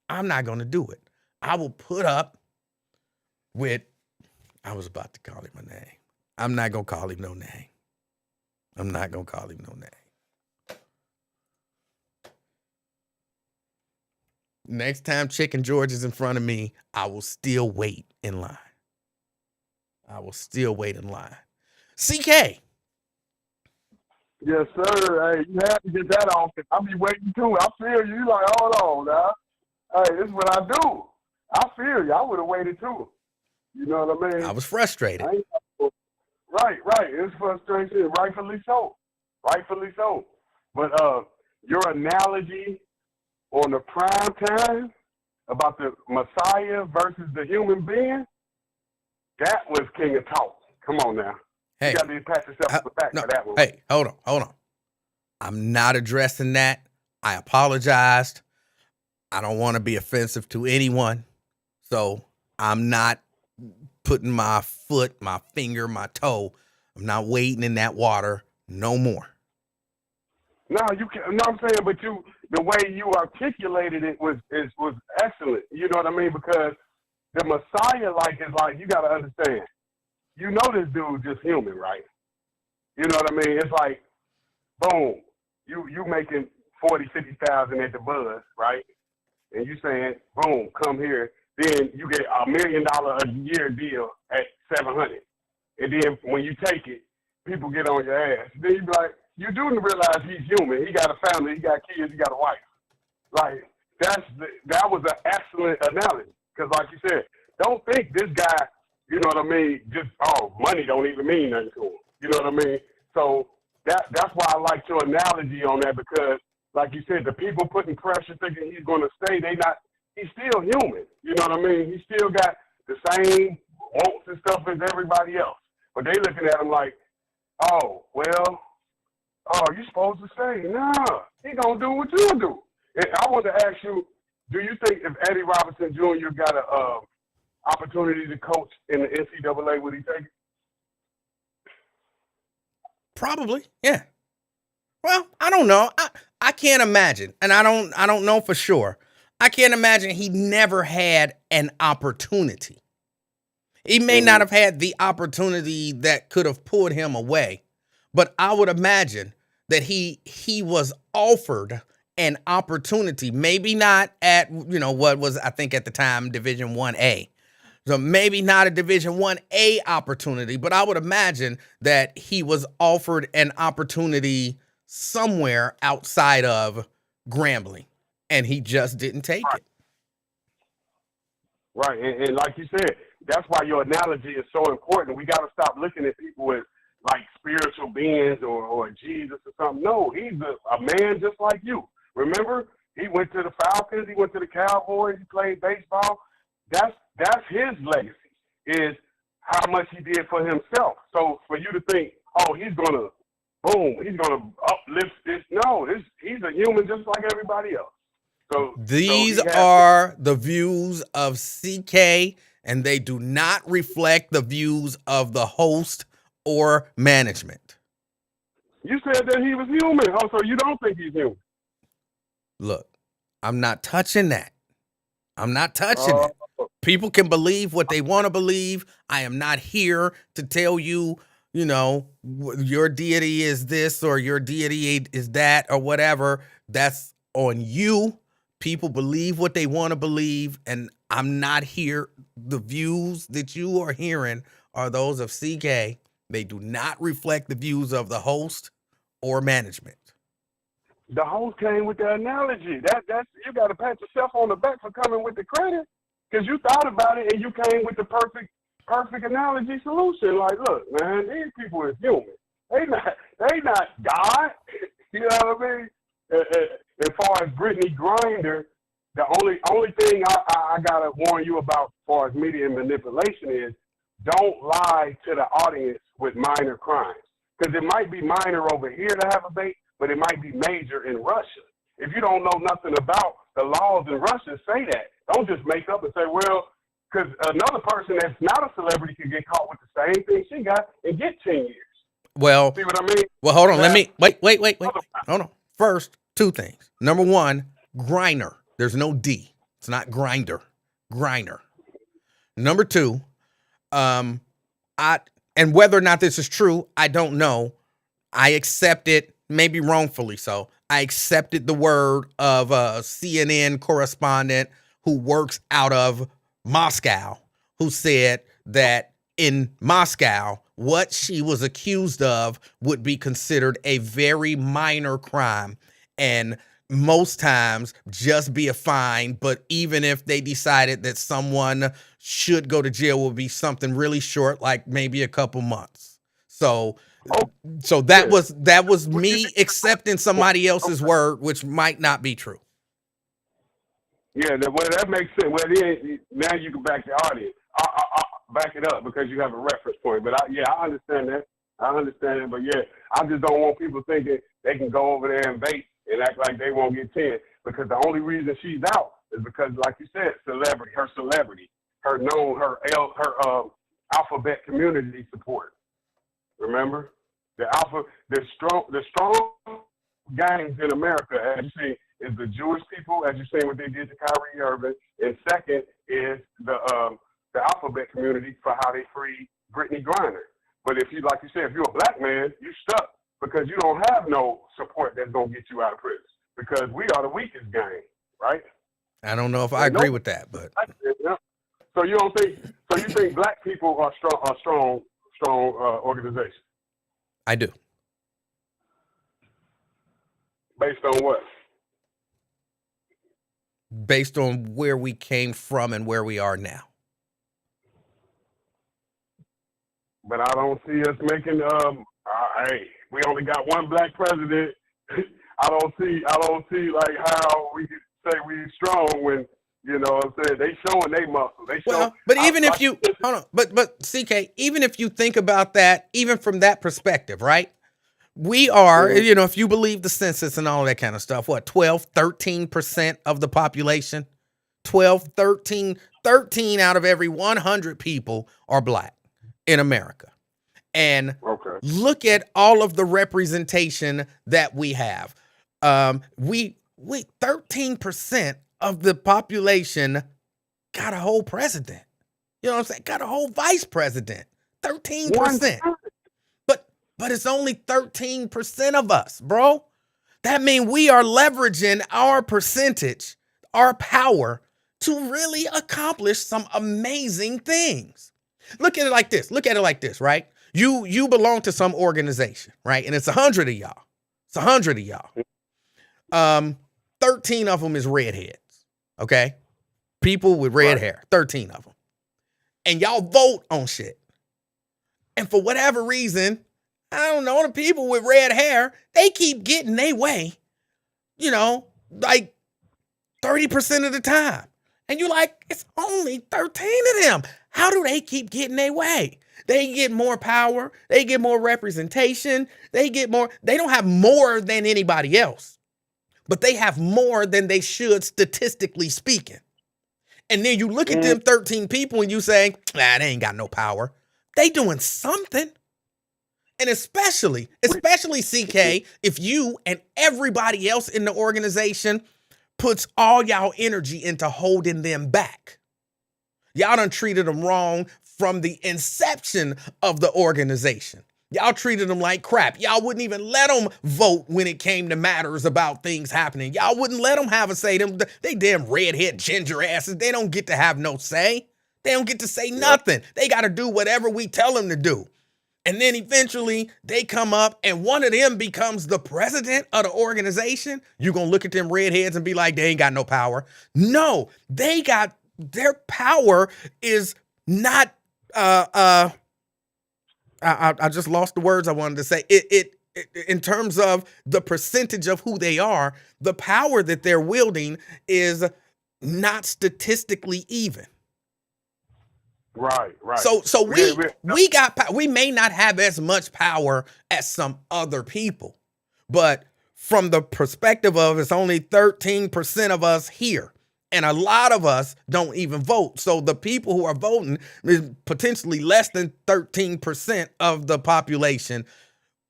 I'm not going to do it. I will put up with, I was about to call him a name. I'm not going to call him no name. I'm not going to call him no name. Next time Chicken George is in front of me, I will still wait in line. I will still wait in line. CK. Yes, sir. Hey, you have to get that off. I'll be waiting too. I feel you. Like, hold on now. Hey, this is what I do. I feel you. I would have waited too. You know what I mean? I was frustrated. Right. It's frustration. Rightfully so. But your analogy on the prime time about the Messiah versus the human being, that was king of talk. Come on now. Hey, you got to pat yourself on the back for that one. Hey, hold on. I'm not addressing that. I apologized. I don't want to be offensive to anyone. So I'm not putting my foot, my finger, my toe. I'm not wading in that water no more. No, you can. No, I'm saying, but the way you articulated it was excellent. You know what I mean? Because the Messiah, is like you got to understand. You know this dude just human, right? You know what I mean? It's like, boom, you making 40,000-50,000 at the buzz, right? And you saying, boom, come here. Then you get $1 million a year deal at 700. And then when you take it, people get on your ass. Then you be like, you do realize he's human. He got a family. He got kids. He got a wife. Like that was an excellent analogy. Because like you said, don't think this guy, you know what I mean, just, money don't even mean nothing to him. You know what I mean? So that's why I like your analogy on that, because like you said, the people putting pressure thinking he's going to stay, he's still human. You know what I mean? He still got the same wants and stuff as everybody else. But they looking at him like, you're supposed to stay. Nah, he going to do what you do. And I want to ask you, do you think if Eddie Robinson Jr. got a opportunity to coach in the NCAA, would he take it? Probably, yeah. Well, I don't know. I can't imagine, and I don't know for sure. I can't imagine he never had an opportunity. He may not have had the opportunity that could have pulled him away, but I would imagine that he was offered an opportunity, maybe not at, what was, I think at the time, Division 1A. So maybe not a Division 1A opportunity, but I would imagine that he was offered an opportunity somewhere outside of Grambling, and he just didn't take it. Right, and like you said, that's why your analogy is so important. We got to stop looking at people as like spiritual beings or Jesus or something. No, he's a man just like you. Remember, he went to the Falcons, he went to the Cowboys, he played baseball. That's his legacy, is how much he did for himself. So for you to think, he's gonna uplift this. No, he's a human just like everybody else. So these are the views of CK, and they do not reflect the views of the host or management. You said that he was human. So you don't think he's human? Look, I'm not touching that. I'm not touching it. People can believe what they want to believe. I am not here to tell you, your deity is this or your deity is that or whatever. That's on you. People believe what they want to believe, and I'm not here. The views that you are hearing are those of CK. They do not reflect the views of the host or management. The host came with the analogy. That's you got to pat yourself on the back for coming with the credit because you thought about it and you came with the perfect analogy solution. Like, look, man, these people is human. They not God. You know what I mean? As far as Brittany Griner, the only thing I gotta warn you about as far as media manipulation is don't lie to the audience with minor crimes. Because it might be minor over here to have a bait, but it might be major in Russia. If you don't know nothing about the laws in Russia, say that. Don't just make up and say, well, because another person that's not a celebrity can get caught with the same thing she got and get 10 years. Well, see what I mean? Well, hold on. Let me wait. Hold on. First, two things. Number one, Griner. There's no D. It's not grinder. Griner. Number two, and whether or not this is true, I don't know. I accept it, maybe wrongfully so. I accepted the word of a CNN correspondent who works out of Moscow, who said that in Moscow, what she was accused of would be considered a very minor crime and most times just be a fine. But even if they decided that someone should go to jail, would be something really short, like maybe a couple months. So that was me accepting somebody else's word, which might not be true. Yeah, that makes sense. Well, then, now you can back the audience. Back it up because you have a reference point. But I understand that. But yeah, I just don't want people thinking they can go over there and bait and act like they won't get 10 because the only reason she's out is because, like you said, celebrity, her alphabet community support. Remember, the strong gangs in America, as you see, is the Jewish people, as you see what they did to Kyrie Irving, and second is the alphabet community for how they freed Brittany Griner. But if you, like you said, if you're a black man, you're stuck because you don't have no support that's gonna get you out of prison because we are the weakest gang, right? I don't know if I agree with that, but so you don't think? So you think black people are strong organization? I do. Based on what? Based on where we came from and where we are now. But I don't see us making. Hey, we only got one black president. I don't see like how we can say we strong when you know what I'm saying they showing they muscle. But even if you hold on, but CK, even if you think about that, even from that perspective, right? We are, if you believe the census and all that kind of stuff, what, 12, 13% of the population? 12, 13 out of every 100 people are black in America. And look at all of the representation that we have. We 13% of the population got a whole president. You know what I'm saying? Got a whole vice president. 13%. But it's only 13% of us, bro. That means we are leveraging our percentage, our power to really accomplish some amazing things. Look at it like this, right? You belong to some organization, right? And it's 100 of y'all. It's 100 of y'all. 13 of them is redheads, okay? People with red hair, 13 of them. And y'all vote on shit. And for whatever reason, I don't know, the people with red hair, they keep getting their way, like 30% of the time. And you're like, it's only 13 of them. How do they keep getting their way? They get more power. They get more representation. They don't have more than anybody else, but they have more than they should, statistically speaking. And then you look at them 13 people and you say, they ain't got no power. They doing something. And especially CK, if you and everybody else in the organization puts all y'all energy into holding them back. Y'all done treated them wrong from the inception of the organization. Y'all treated them like crap. Y'all wouldn't even let them vote when it came to matters about things happening. Y'all wouldn't let them have a say. They damn redhead ginger asses. They don't get to have no say. They don't get to say nothing. They got to do whatever we tell them to do. And then eventually they come up and one of them becomes the president of the organization. You're going to look at them redheads and be like, they ain't got no power. No, their power is not, I just lost the words I wanted to say. It in terms of the percentage of who they are, the power that they're wielding is not statistically even. Right. So Yeah, we may not have as much power as some other people, but from the perspective of it's only 13% of us here, and a lot of us don't even vote. So the people who are voting is potentially less than 13% of the population.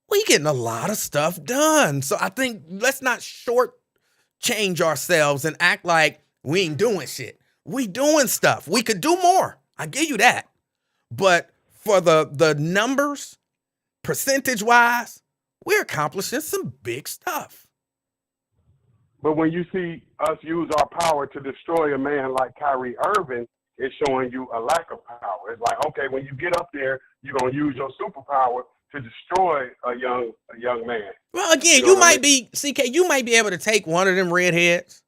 We getting a lot of stuff done. So I think let's not shortchange ourselves and act like we ain't doing shit. We doing stuff. We could do more. I give you that. But for the numbers, percentage-wise, we're accomplishing some big stuff. But when you see us use our power to destroy a man like Kyrie Irving, it's showing you a lack of power. It's like, okay, when you get up there, you're gonna use your superpower to destroy a young man. Well, again, you might be, CK, you might be able to take one of them redheads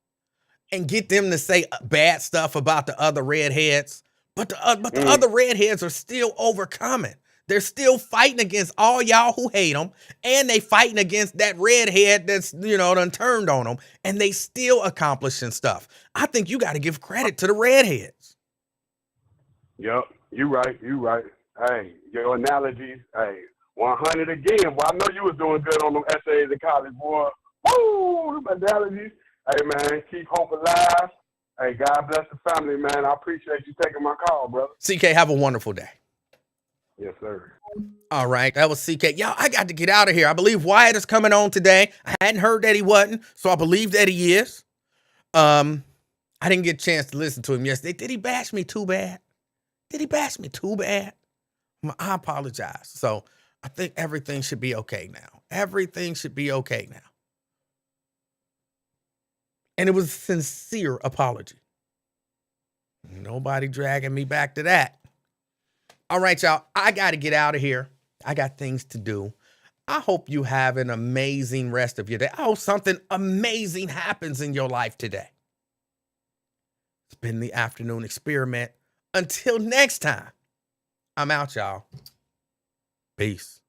and get them to say bad stuff about the other redheads. But the other redheads are still overcoming. They're still fighting against all y'all who hate them, and they fighting against that redhead that's, done turned on them, and they still accomplishing stuff. I think you got to give credit to the redheads. Yep, you right. Hey, your analogies, 100 again. Well, I know you was doing good on them essays in college, boy. Woo, them analogies. Hey, man, keep hope alive. Hey, God bless the family, man. I appreciate you taking my call, brother. CK, have a wonderful day. Yes, sir. All right, that was CK. Y'all, I got to get out of here. I believe Wyatt is coming on today. I hadn't heard that he wasn't, so I believe that he is. I didn't get a chance to listen to him yesterday. Did he bash me too bad? I apologize. So I think everything should be okay now. And it was a sincere apology. Nobody dragging me back to that. All right, y'all. I got to get out of here. I got things to do. I hope you have an amazing rest of your day. I hope something amazing happens in your life today. It's been the afternoon experiment. Until next time, I'm out, y'all. Peace.